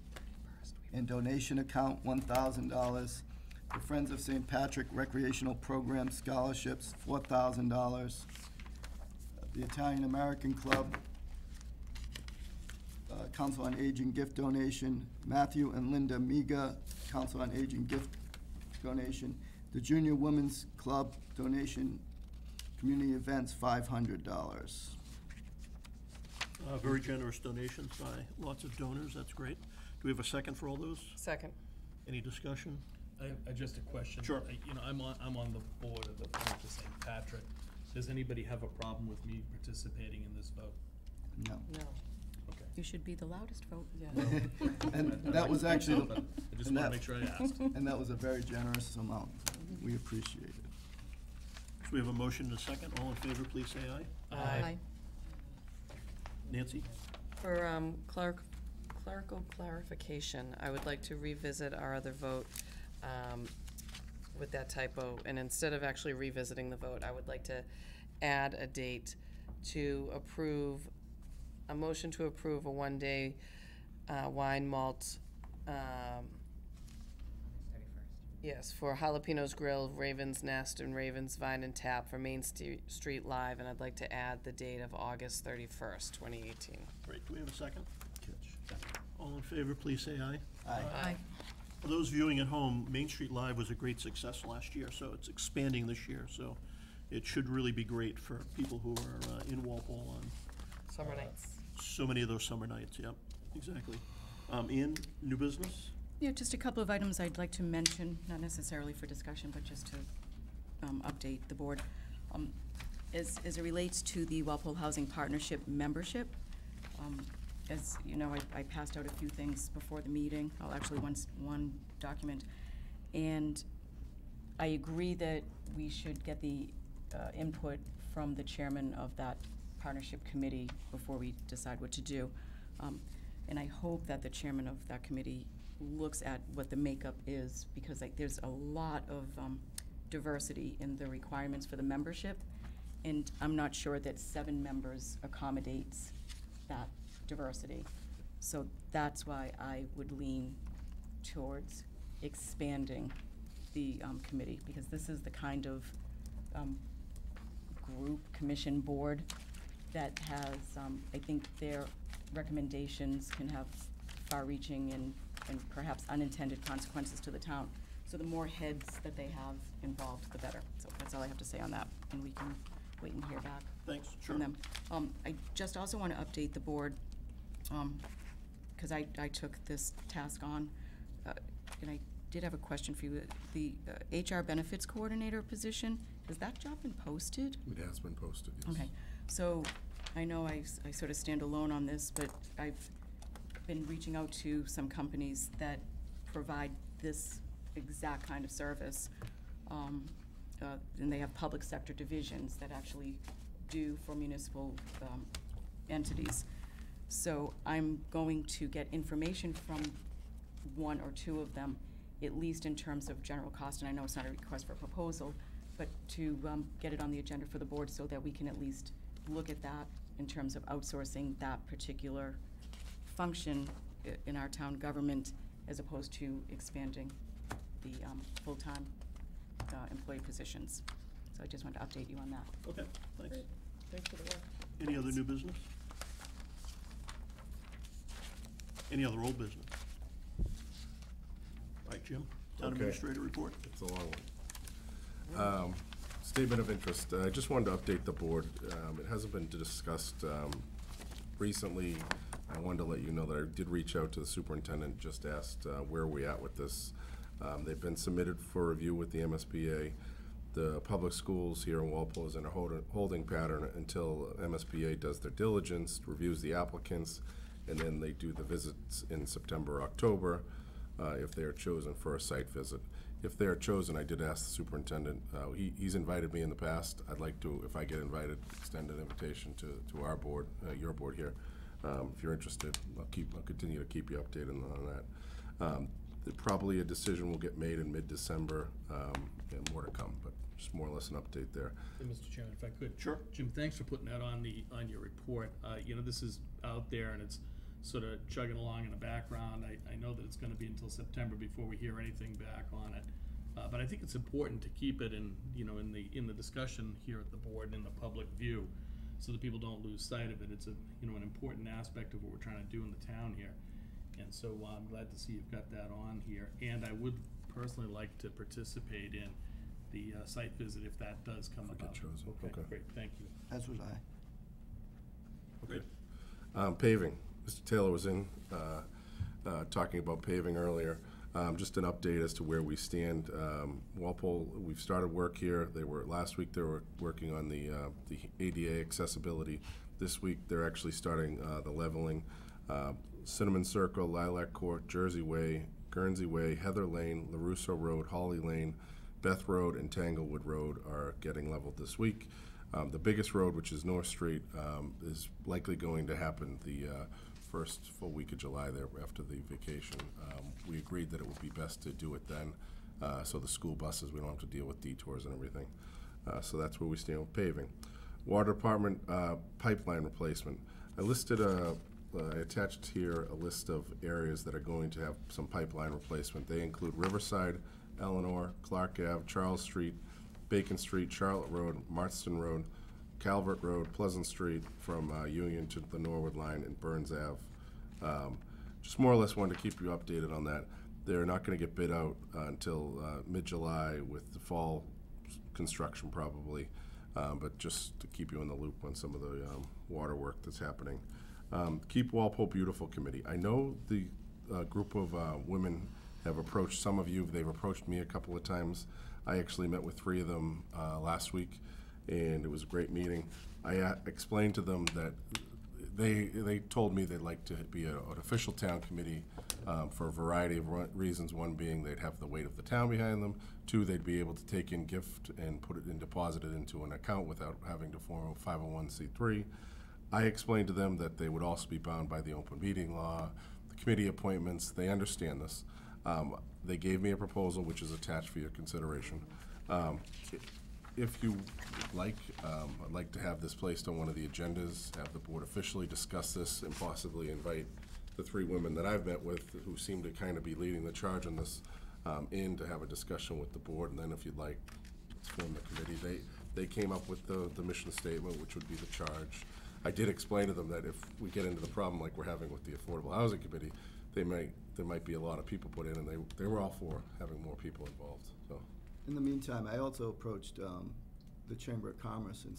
Speaker 6: and Donation Account, $1,000. The Friends of St. Patrick Recreational Program Scholarships, $4,000. The Italian American Club Council on Aging gift donation. Matthew and Linda Miga, Council on Aging gift donation. The Junior Women's Club donation, community events, $500.
Speaker 1: Very generous donations by lots of donors, that's great. Do we have a second for all those?
Speaker 8: Second.
Speaker 1: Any discussion?
Speaker 10: I just a question.
Speaker 1: Sure.
Speaker 10: I'm on the board of the Friends of St. Patrick. Does anybody have a problem with me participating in this vote?
Speaker 6: No.
Speaker 8: No.
Speaker 10: Okay.
Speaker 7: You should be the loudest vote.
Speaker 8: Yeah.
Speaker 6: And that was actually,
Speaker 10: I just
Speaker 6: and
Speaker 10: want
Speaker 6: that-
Speaker 10: to make sure I asked.
Speaker 6: and that was a very generous amount. We appreciate it.
Speaker 1: So we have a motion and a second. All in favor, please say aye.
Speaker 8: Aye.
Speaker 1: Nancy?
Speaker 8: For clerical clarification, I would like to revisit our other vote with that typo, and instead of actually revisiting the vote, I would like to add a date to approve, a motion to approve a one-day wine malt,
Speaker 4: 31st.
Speaker 8: yes, for Jalapenos Grill, Raven's Nest, and Raven's Vine and Tap for Main Street Live, and I'd like to add the date of August 31st, 2018.
Speaker 1: Great, do we have a second? All in favor, please say aye.
Speaker 8: Aye.
Speaker 1: For those viewing at home, Main Street Live was a great success last year, so it's expanding this year, so it should really be great for people who are in Walpole on
Speaker 8: Summer nights.
Speaker 1: so many of those summer nights, yep, exactly. Ian, new business?
Speaker 7: Yeah, just a couple of items I'd like to mention, not necessarily for discussion, but just to update the board. As it relates to the Walpole Housing Partnership membership, as you know, I passed out a few things before the meeting, actually one document, and I agree that we should get the input from the chairman of that partnership committee before we decide what to do. And I hope that the chairman of that committee looks at what the makeup is, because there's a lot of diversity in the requirements for the membership, and I'm not sure that 7 members accommodates that diversity. So that's why I would lean towards expanding the committee, because this is the kind of group, commission, board that has, I think their recommendations can have far-reaching and perhaps unintended consequences to the town. So the more heads that they have involved, the better. So that's all I have to say on that, and we can wait and hear back
Speaker 1: Thanks, sure.
Speaker 7: from them. I just also want to update the board, because I took this task on, and I did have a question for you. The HR benefits coordinator position, has that job been posted?
Speaker 3: It has been posted, yes.
Speaker 7: Okay, so I know I sort of stand alone on this, but I've been reaching out to some companies that provide this exact kind of service. And they have public sector divisions that actually do for municipal entities. So I'm going to get information from 1 or 2 of them, at least in terms of general cost, and I know it's not a request for a proposal, but to get it on the agenda for the board so that we can at least look at that in terms of outsourcing that particular function in our town government, as opposed to expanding the full-time employee positions. So I just wanted to update you on that.
Speaker 1: Okay, thanks.
Speaker 7: Thanks for the work.
Speaker 1: Any other new business? Any other old business? All right, Jim, Town
Speaker 3: Okay.
Speaker 1: Administrator report.
Speaker 3: It's a long one. Statement of interest. I just wanted to update the board. It hasn't been discussed recently. I wanted to let you know that I did reach out to the superintendent, just asked where are we at with this. They've been submitted for review with the MSBA. The public schools here in Walpole is in a holding pattern until MSBA does their diligence, reviews the applicants, and then they do the visits in September, October, if they are chosen for a site visit. If they are chosen, I did ask the superintendent, he's invited me in the past. I'd like to, if I get invited, extend an invitation to our board, your board here. If you're interested, I'll continue to keep you updated on that. Probably a decision will get made in mid-December, and more to come, but just more or less an update there.
Speaker 10: Hey, Mr. Chairman, if I could.
Speaker 1: Sure.
Speaker 10: Jim, thanks for putting that on your report. You know, this is out there and it's sort of chugging along in the background. I know that it's gonna be until September before we hear anything back on it. But I think it's important to keep it in the discussion here at the board and in the public view, so that people don't lose sight of it. It's an important aspect of what we're trying to do in the town here. And so I'm glad to see you've got that on here. And I would personally like to participate in the site visit if that does come
Speaker 3: If we
Speaker 10: about.
Speaker 3: get chosen. Okay.
Speaker 10: Great, thank you.
Speaker 6: As would I.
Speaker 3: Okay. Paving. Mr. Taylor was in talking about paving earlier. Just an update as to where we stand. Walpole, we've started work here. Last week they were working on the ADA accessibility. This week they're actually starting the leveling. Cinnamon Circle, Lilac Court, Jersey Way, Guernsey Way, Heather Lane, LaRusso Road, Holly Lane, Beth Road, and Tanglewood Road are getting leveled this week. The biggest road, which is North Street, is likely going to happen the first full week of July there after the vacation. We agreed that it would be best to do it then, so the school buses, we don't have to deal with detours and everything. So that's where we stand with paving. Water Department pipeline replacement. I attached here a list of areas that are going to have some pipeline replacement. They include Riverside, Eleanor, Clark Ave, Charles Street, Bacon Street, Charlotte Road, Marston Road, Calvert Road, Pleasant Street from Union to the Norwood line, and Burns Ave. Just more or less wanted to keep you updated on that. They're not going to get bid out until mid-July with the fall construction probably, but just to keep you in the loop on some of the water work that's happening. Keep Walpole Beautiful Committee. I know the group of women have approached some of you. They've approached me a couple of times. I actually met with 3 of them last week, and it was a great meeting. I explained to them that They told me they'd like to be an official town committee for a variety of reasons. One being they'd have the weight of the town behind them. Two, they'd be able to take in gift and put it and deposit it into an account without having to form a 501c3. I explained to them that they would also be bound by the open meeting law, the committee appointments. They understand this. They gave me a proposal which is attached for your consideration. If you like, I'd like to have this placed on one of the agendas, have the board officially discuss this, and possibly invite the 3 women that I've met with who seem to kind of be leading the charge on this in to have a discussion with the board. And then if you'd like, let's form the committee. They came up with the mission statement, which would be the charge. I did explain to them that if we get into the problem like we're having with the Affordable Housing Committee, there might be a lot of people put in, and they were all for having more people involved. So.
Speaker 6: In the meantime, I also approached the Chamber of Commerce and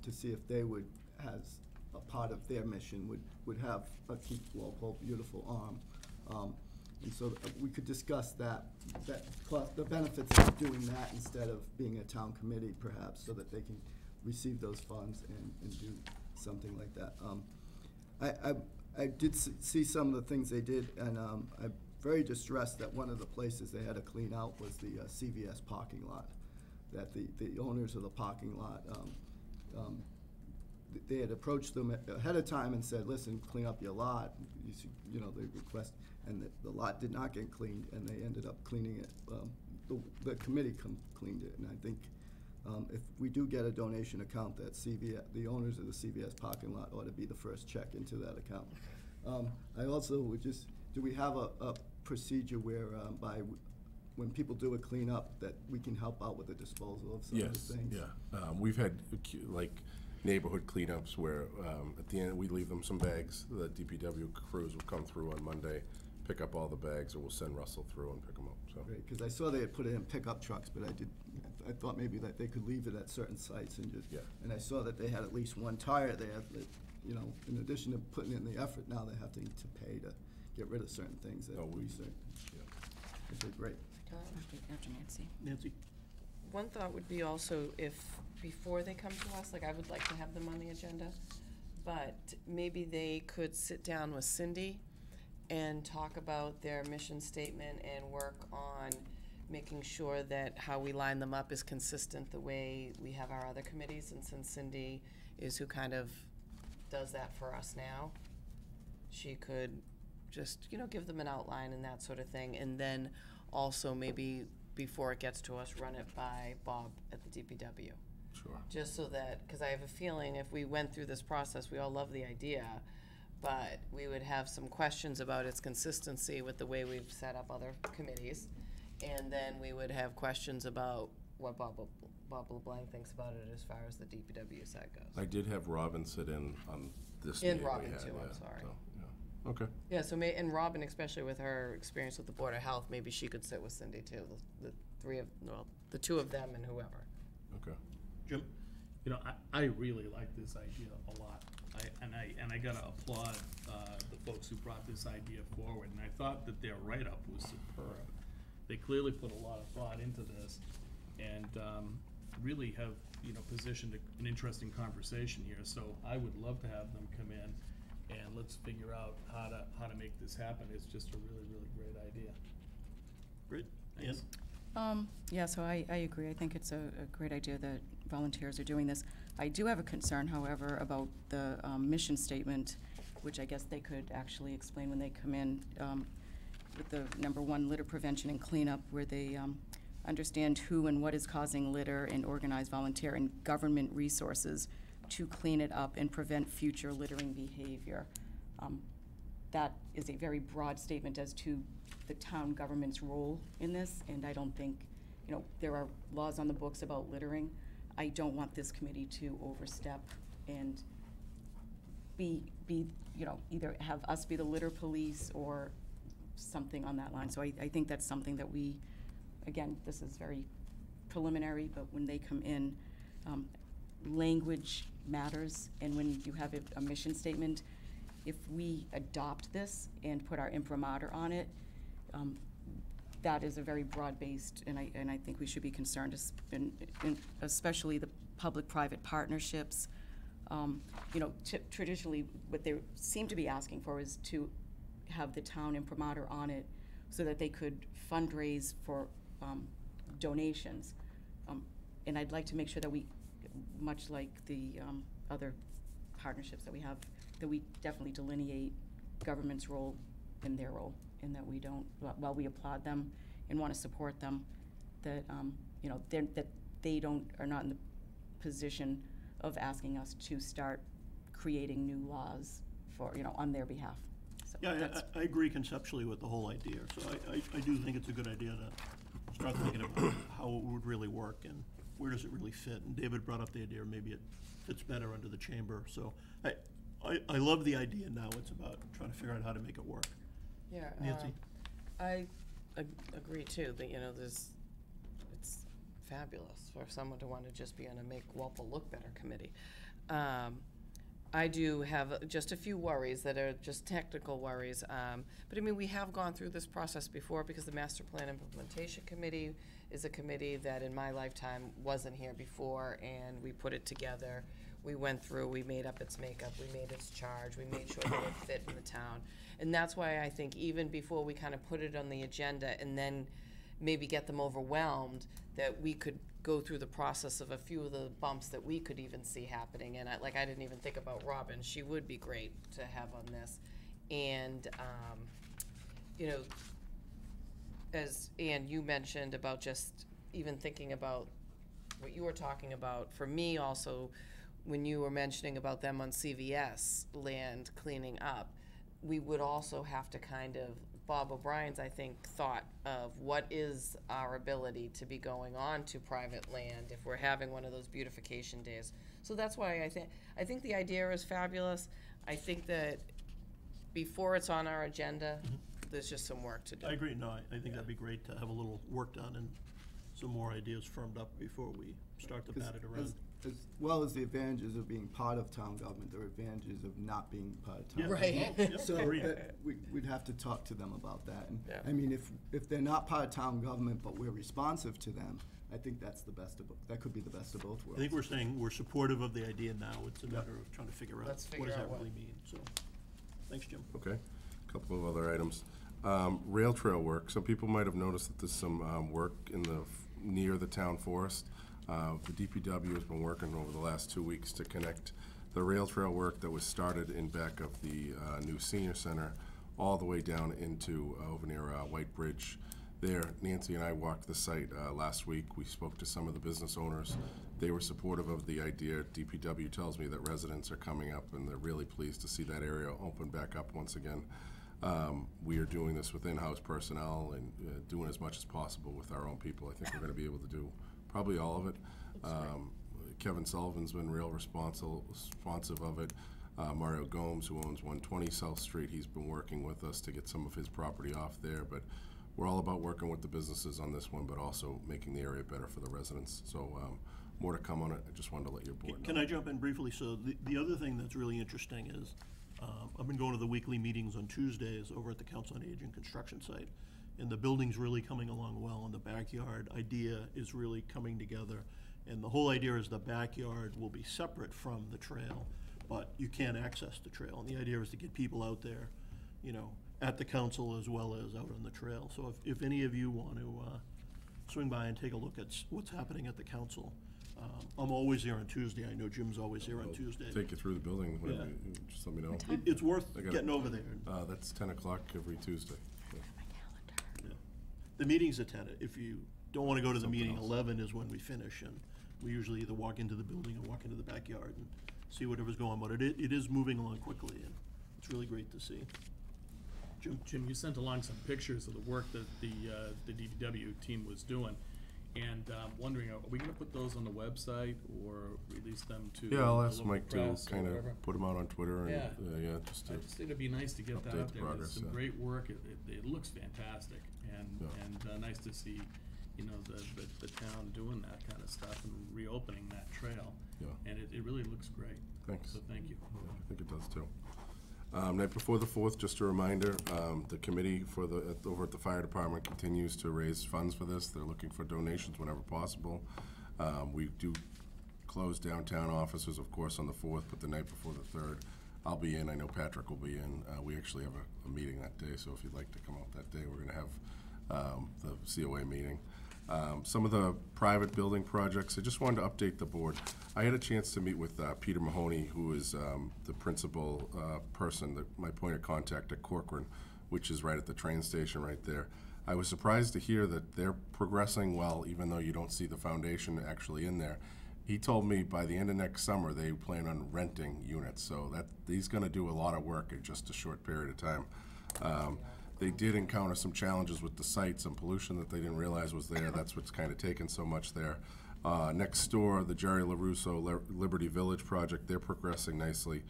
Speaker 6: to see if they would, as a part of their mission, would have a Keep Walpole Beautiful arm. And so we could discuss the benefits of doing that instead of being a town committee, perhaps, so that they can receive those funds and do something like that. I did see some of the things they did, and I'm very distressed that one of the places they had to clean out was the CVS parking lot. That the owners of the parking lot, they had approached them ahead of time and said, listen, clean up your lot. You know, they request, and the lot did not get cleaned, and they ended up cleaning it. The committee cleaned it, and I think if we do get a donation account, that the owners of the CVS parking lot ought to be the first check into that account. I also would just, do we have a procedure where when people do a cleanup, that we can help out with the disposal of some of the things?
Speaker 3: Yeah. We've had like neighborhood cleanups where at the end we leave them some bags. The DPW crews will come through on Monday, pick up all the bags, or we'll send Russell through and pick them up. So.
Speaker 6: Great, because I saw they had put it in pickup trucks, but I thought maybe that they could leave it at certain sites and just.
Speaker 3: Yeah.
Speaker 6: And I saw that they had at least one tire there that, you know, in addition to putting in the effort, now they have to pay to get rid of certain things that we say. Yeah. Okay, great.
Speaker 7: After Nancy.
Speaker 1: Nancy?
Speaker 8: One thought would be also if, before they come to us, like I would like to have them on the agenda, but maybe they could sit down with Cindy and talk about their mission statement and work on making sure that how we line them up is consistent the way we have our other committees. And since Cindy is who kind of does that for us now, she could just, you know, give them an outline and that sort of thing. And then also maybe before it gets to us, run it by Bob at the DPW.
Speaker 3: Sure.
Speaker 8: Just so that, because I have a feeling if we went through this process, we all love the idea, but we would have some questions about its consistency with the way we've set up other committees. And then we would have questions about what Bob LeBlanc thinks about it as far as the DPW side goes.
Speaker 3: I did have Robin sit in on this
Speaker 8: And
Speaker 3: meeting
Speaker 8: Robin
Speaker 3: we had,
Speaker 8: too,
Speaker 3: yeah,
Speaker 8: I'm sorry.
Speaker 3: so, yeah. Okay.
Speaker 8: Yeah, so and Robin, especially with her experience with the Board of Health, maybe she could sit with Cindy too, the two of them and whoever.
Speaker 3: Okay.
Speaker 1: Jim?
Speaker 10: You know, I really like this idea a lot. I gotta applaud the folks who brought this idea forward, and I thought that their write-up was superb. They clearly put a lot of thought into this, and really have, you know, positioned an interesting conversation here. So I would love to have them come in, and let's figure out how to make this happen. It's just a really, really great idea.
Speaker 1: Great.
Speaker 10: Thanks.
Speaker 7: Yeah, so I agree. I think it's a great idea that volunteers are doing this. I do have a concern, however, about the mission statement, which I guess they could actually explain when they come in, with the number 1, litter prevention and cleanup, where they understand who and what is causing litter and organize volunteer and government resources to clean it up and prevent future littering behavior. That is a very broad statement as to the town government's role in this, and I don't think, you know, there are laws on the books about littering. I don't want this committee to overstep and be, you know, either have us be the litter police or something on that line. So I think that's something that we, again, this is very preliminary, but when they come in, language matters, and when you have a mission statement, if we adopt this and put our imprimatur on it, that is a very broad-based, and I think we should be concerned, especially the public-private partnerships, You know, traditionally, what they seem to be asking for is to have the town imprimatur on it so that they could fundraise for donations. And I'd like to make sure that we, much like the other partnerships that we have, that we definitely delineate government's role and their role, and that we don't, while we applaud them and want to support them, that you know, that they are not in the position of asking us to start creating new laws for, you know, on their behalf. So
Speaker 1: Yeah,
Speaker 7: that's-
Speaker 1: I agree conceptually with the whole idea, so I do think it's a good idea to start thinking about how it would really work and where does it really fit. And David brought up the idea, maybe it fits better under the chamber, so I love the idea now. It's about trying to figure out how to make it work.
Speaker 8: Yeah,
Speaker 1: Nancy?
Speaker 8: I agree too, that, you know, it's fabulous for someone to want to just be on a Make Walpole Look Better committee. I do have just a few worries that are just technical worries, but I mean, we have gone through this process before, because the Master Plan Implementation Committee is a committee that in my lifetime wasn't here before, and we put it together. We went through, we made up its makeup, we made its charge, we made sure that it fit in the town. And that's why I think even before we kind of put it on the agenda and then maybe get them overwhelmed, that we could go through the process of a few of the bumps that we could even see happening. And I didn't even think about Robin. She would be great to have on this. And, you know, as Ann, you mentioned about just even thinking about what you were talking about, for me also, when you were mentioning about them on CVS land cleaning up, we would also have to kind of, Bob O'Brien's, I think, thought of what is our ability to be going on to private land if we're having one of those beautification days. So that's why I think the idea is fabulous. I think that before it's on our agenda, there's just some work to do.
Speaker 1: I agree, no, I think that'd be great to have a little work done and some more ideas firmed up before we start to bat it around.
Speaker 6: As well as the advantages of being part of town government, there are advantages of not being part of town
Speaker 1: Yeah.
Speaker 6: government.
Speaker 8: Right.
Speaker 6: So
Speaker 1: Agreed.
Speaker 6: we'd have to talk to them about that. And
Speaker 8: Yeah.
Speaker 6: I mean, if they're not part of town government, but we're responsive to them, I think that's the best of, that could be the best of both worlds.
Speaker 1: I think we're saying we're supportive of the idea now. It's a matter of trying to figure out
Speaker 8: Let's
Speaker 1: what
Speaker 8: figure
Speaker 1: does
Speaker 8: out
Speaker 1: that
Speaker 8: what-
Speaker 1: really mean, so. Thanks, Jim.
Speaker 3: Okay, a couple of other items. Rail trail work. Some people might have noticed that there's some work in near the town forest. The DPW has been working over the last 2 weeks to connect the rail trail work that was started in back of the new senior center all the way down into over near White Bridge. There, Nancy and I walked the site last week. We spoke to some of the business owners. They were supportive of the idea. DPW tells me that residents are coming up and they're really pleased to see that area open back up once again. We are doing this with in-house personnel and doing as much as possible with our own people. I think we're going to be able to do probably all of it. Kevin Sullivan's been real responsive of it. Mario Gomes, who owns 120 South Street, he's been working with us to get some of his property off there. But we're all about working with the businesses on this one, but also making the area better for the residents. So more to come on it. I just wanted to let your board know.
Speaker 1: Can I jump in briefly? So the other thing that's really interesting is I've been going to the weekly meetings on Tuesdays over at the Council on Aging construction site. And the building's really coming along well, and the backyard idea is really coming together. And the whole idea is the backyard will be separate from the trail, but you can't access the trail. And the idea is to get people out there, you know, at the council as well as out on the trail. So if any of you want to swing by and take a look at what's happening at the council, I'm always there on Tuesday. I know Jim's always here on Tuesday.
Speaker 3: Take you through the building, whatever,
Speaker 1: Yeah.
Speaker 3: just let me know.
Speaker 1: It's worth
Speaker 3: I got it.
Speaker 1: getting over there.
Speaker 3: That's 10 o'clock every Tuesday. Yeah.
Speaker 1: Yeah. The meeting's at 10. If you don't want to go to the
Speaker 3: Something
Speaker 1: meeting,
Speaker 3: else.
Speaker 1: 11 is when we finish, and we usually either walk into the building or walk into the backyard and see whatever's going on. But it is moving along quickly, and it's really great to see.
Speaker 10: Jim, you sent along some pictures of the work that the DPW team was doing, and wondering, are we going to put those on the website or release them to
Speaker 3: Yeah, I'll
Speaker 10: the
Speaker 3: ask
Speaker 10: local
Speaker 3: Mike to
Speaker 10: press or
Speaker 3: kind of
Speaker 10: whatever?
Speaker 3: put them out on Twitter and,
Speaker 10: Yeah.
Speaker 3: just
Speaker 10: I
Speaker 3: to,
Speaker 10: just think it'd be nice to get that
Speaker 3: update
Speaker 10: out
Speaker 3: the
Speaker 10: there.
Speaker 3: progress,
Speaker 10: There's some
Speaker 3: yeah.
Speaker 10: great work. It looks fantastic, and nice to see, you know, the town doing that kind of stuff and reopening that trail.
Speaker 3: Yeah.
Speaker 10: And it really looks great.
Speaker 3: Thanks.
Speaker 10: So thank you.
Speaker 3: Yeah, I think it does too. Night before the 4th, just a reminder, the committee over at the fire department continues to raise funds for this. They're looking for donations whenever possible. We do close downtown offices, of course, on the 4th, but the night before the 3rd, I'll be in. I know Patrick will be in. We actually have a meeting that day, so if you'd like to come out that day, we're going to have the COA meeting. Some of the private building projects, I just wanted to update the board. I had a chance to meet with Peter Mahoney, who is the principal person, my point of contact at Corcoran, which is right at the train station right there. I was surprised to hear that they're progressing well, even though you don't see the foundation actually in there. He told me by the end of next summer they plan on renting units, so that he's going to do a lot of work in just a short period of time. They did encounter some challenges with the site, some pollution that they didn't realize was there. That's what's kind of taken so much there. Next door, the Jerry LaRusso Liberty Village project, they're progressing nicely.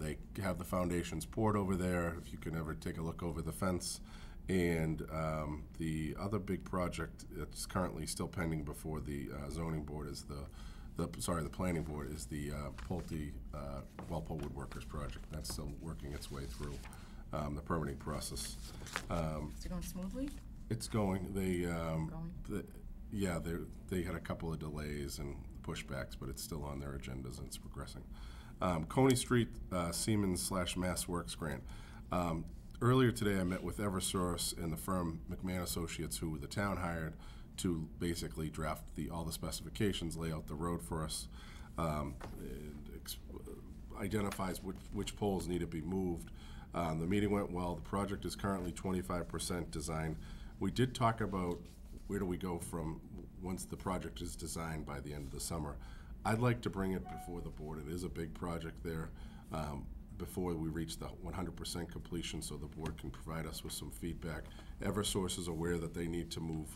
Speaker 3: They have the foundations poured over there, if you can ever take a look over the fence. And the other big project that's currently still pending before the zoning board is the planning board is the Pulte Walpole Woodworkers project. That's still working its way through the permitting process.
Speaker 7: Is it going smoothly?
Speaker 3: It's going. They had a couple of delays and pushbacks, but it's still on their agendas and it's progressing. Coney Street Siemens/Mass Works grant. Earlier today, I met with Eversource and the firm McMahon Associates, who the town hired to basically draft all the specifications, lay out the road for us, and identifies which poles need to be moved. The meeting went well. The project is currently 25% design. We did talk about where do we go from once the project is designed by the end of the summer. I'd like to bring it before the board. It is a big project there. Before we reach the 100% completion, so the board can provide us with some feedback. Eversource is aware that they need to move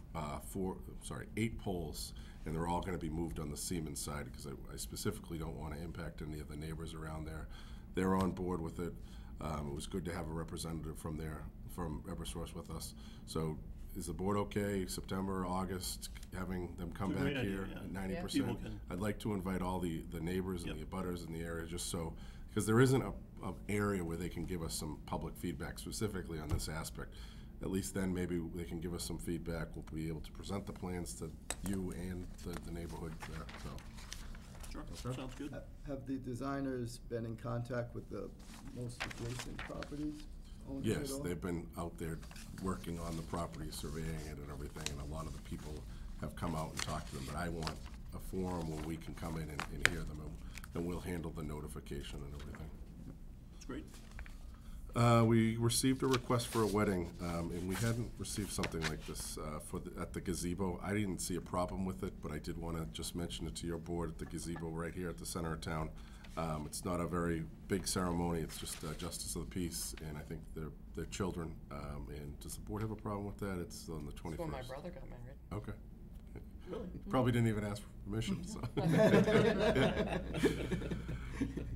Speaker 3: 8 poles, and they're all going to be moved on the Siemens side because I specifically don't want to impact any of the neighbors around there. They're on board with it. It was good to have a representative from Eversource with us. So is the board okay, September, August, having them come back here at 90%? I'd like to invite all the neighbors and the abutters in the area, just so, because there isn't an area where they can give us some public feedback specifically on this aspect. At least then maybe they can give us some feedback. We'll be able to present the plans to you and the neighborhood there. So.
Speaker 1: Sure, sounds good.
Speaker 6: Have the designers been in contact with the most adjacent properties?
Speaker 3: Yes, they've been out there working on the property, surveying it and everything, and a lot of the people have come out and talked to them, but I want a forum where we can come in and hear them, and we'll handle the notification and everything.
Speaker 1: That's great.
Speaker 3: We received a request for a wedding, and we hadn't received something like this at the gazebo. I didn't see a problem with it, but I did want to just mention it to your board at the gazebo right here at the center of town. It's not a very big ceremony. It's just justice of the peace, and I think they're children. And does the board have a problem with that? It's on the 21st.
Speaker 8: That's when my brother got married.
Speaker 3: Okay. Really? Probably didn't even ask for permission. So.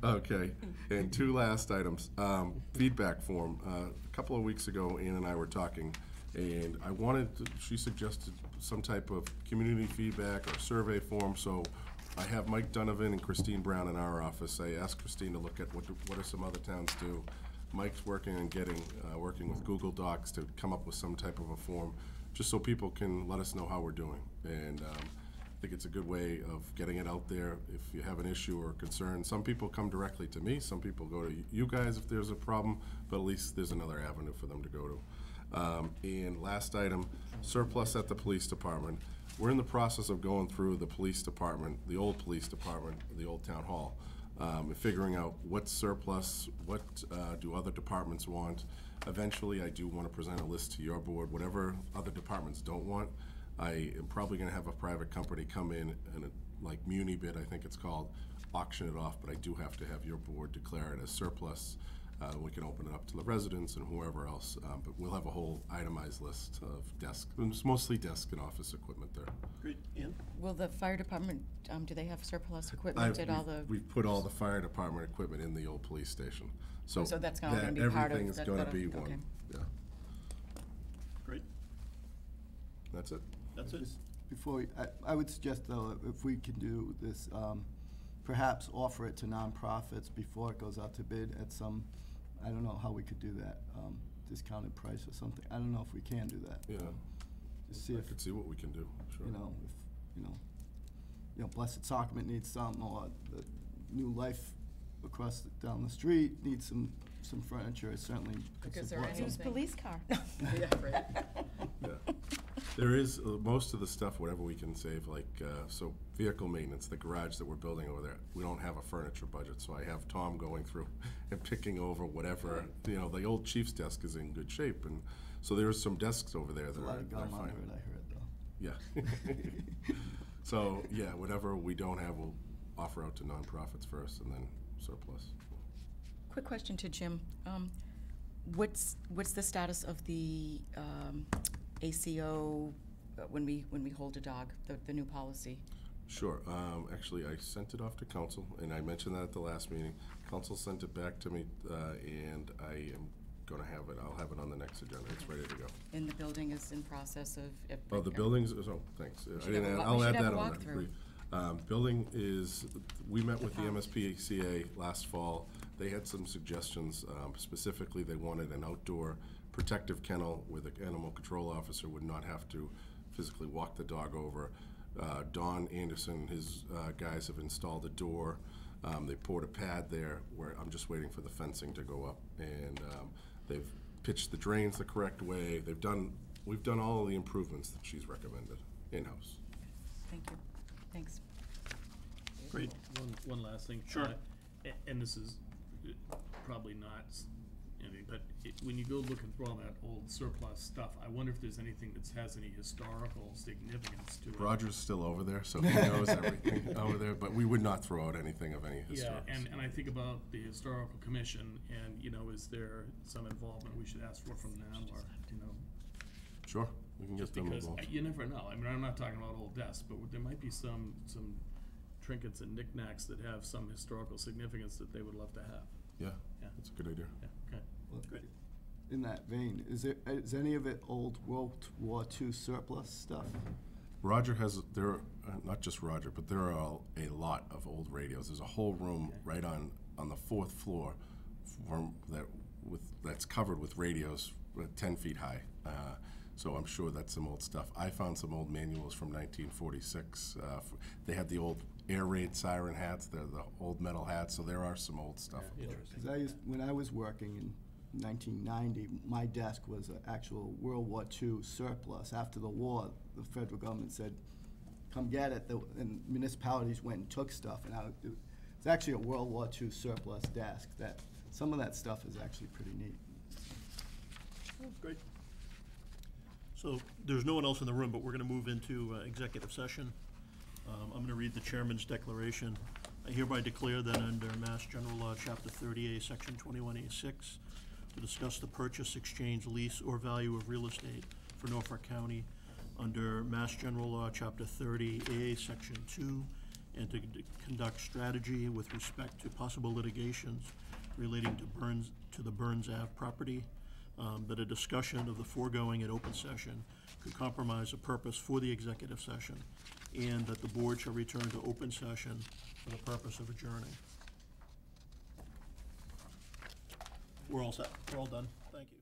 Speaker 3: Okay, and 2 last items. Feedback form. A couple of weeks ago, Ann and I were talking, and she suggested some type of community feedback or survey form, so I have Mike Donovan and Christine Brown in our office. I asked Christine to look at what do some other towns do. Mike's working on working with Google Docs to come up with some type of a form, just so people can let us know how we're doing. And I think it's a good way of getting it out there. If you have an issue or concern, some people come directly to me, some people go to you guys if there's a problem, but at least there's another avenue for them to go to. And last item, surplus at the police department. We're in the process of going through the police department, the old police department, the old town hall, and figuring out what's surplus, what do other departments want. Eventually, I do want to present a list to your board, whatever other departments don't want. I am probably going to have a private company come in and, like Muni Bid, I think it's called, auction it off, but I do have to have your board declare it as surplus. We can open it up to the residents and whoever else, but we'll have a whole itemized list of desk, it's mostly desk and office equipment there.
Speaker 1: Great, Ann?
Speaker 7: Will the fire department, do they have surplus equipment at all the?
Speaker 3: We've put all the fire department equipment in the old police station. So
Speaker 7: that's all going to be part of
Speaker 3: everything's going to be one.
Speaker 7: Okay.
Speaker 3: Yeah.
Speaker 1: Great.
Speaker 3: That's it.
Speaker 1: That's it.
Speaker 6: Before, I would suggest, though, if we can do this, perhaps offer it to nonprofits before it goes out to bid at some, I don't know how we could do that, discounted price or something. I don't know if we can do that.
Speaker 3: Yeah.
Speaker 6: Just see
Speaker 3: I could see what we can do, sure.
Speaker 6: Blessed Sacrament needs some, or the New Life across, down the street needs some furniture, it certainly could
Speaker 4: Because there
Speaker 6: support
Speaker 4: are
Speaker 6: some.
Speaker 4: any police car. Yeah, right.
Speaker 3: Yeah. There is, most of the stuff, whatever we can save, like, so vehicle maintenance, the garage that we're building over there, we don't have a furniture budget, so I have Tom going through and picking over whatever, the old chief's desk is in good shape, and so there's some desks over there
Speaker 6: There's
Speaker 3: that
Speaker 6: a
Speaker 3: are,
Speaker 6: lot of
Speaker 3: they're
Speaker 6: gum
Speaker 3: fine.
Speaker 6: under it, I heard, though.
Speaker 3: Yeah. So, yeah, whatever we don't have, we'll offer out to nonprofits first, and then surplus.
Speaker 2: Quick question to Jim. What's the status of the ACO when we hold a dog, the new policy?
Speaker 3: Sure. Actually, I sent it off to council, and I mentioned that at the last meeting. Council sent it back to me, and I am going to have it. I'll have it on the next agenda. It's ready to go.
Speaker 2: And the building is in process of.
Speaker 3: Oh, the buildings. Oh, thanks. I'll add that on. Building is. We met with the MSPCA last fall. They had some suggestions. Specifically, they wanted an outdoor protective kennel where the animal control officer would not have to physically walk the dog over. Don Anderson and his guys have installed a door. They poured a pad there where I'm just waiting for the fencing to go up, and they've pitched the drains the correct way. We've done all of the improvements that she's recommended in-house.
Speaker 2: Thank you. Thanks.
Speaker 1: Great.
Speaker 10: One last thing.
Speaker 1: Sure.
Speaker 10: And this is probably not anything, but when you go looking through all that old surplus stuff, I wonder if there's anything that has any historical significance to it.
Speaker 3: Roger's still over there, so he knows everything over there, but we would not throw out anything of any historical.
Speaker 10: Yeah, and I think about the historical commission, and, is there some involvement we should ask for from them, or,
Speaker 3: Sure, we can get them
Speaker 10: because
Speaker 3: involved.
Speaker 10: you never know. I mean, I'm not talking about old desks, but there might be some trinkets and knickknacks that have some historical significance that they would love to have.
Speaker 3: Yeah,
Speaker 10: Yeah.
Speaker 3: that's a good idea.
Speaker 10: Yeah, okay.
Speaker 6: Well, in that vein, is any of it old World War II surplus stuff?
Speaker 3: Roger has, not just Roger, but there are a lot of old radios. There's a whole room right on the 4th floor that's covered with radios 10 feet high. So I'm sure that's some old stuff. I found some old manuals from 1946. They had the old air raid siren hats, the old metal hats, so there are some old stuff.
Speaker 6: Because when I was working in 1990, my desk was an actual World War II surplus. After the war, the federal government said, come get it, and municipalities went and took stuff, and it's actually a World War II surplus desk. Some of that stuff is actually pretty neat.
Speaker 1: Oh, great. So there's no one else in the room, but we're going to move into executive session. I'm going to read the chairman's declaration. I hereby declare that under Mass General Law, Chapter 30A, Section 21A6, to discuss the purchase, exchange, lease, or value of real estate for Norfolk County, under Mass General Law, Chapter 30A, Section 2, and to conduct strategy with respect to possible litigations relating to the Burns Ave property, that a discussion of the foregoing in open session could compromise a purpose for the executive session, and that the board shall return to open session for the purpose of adjourning. We're all set. We're all done. Thank you.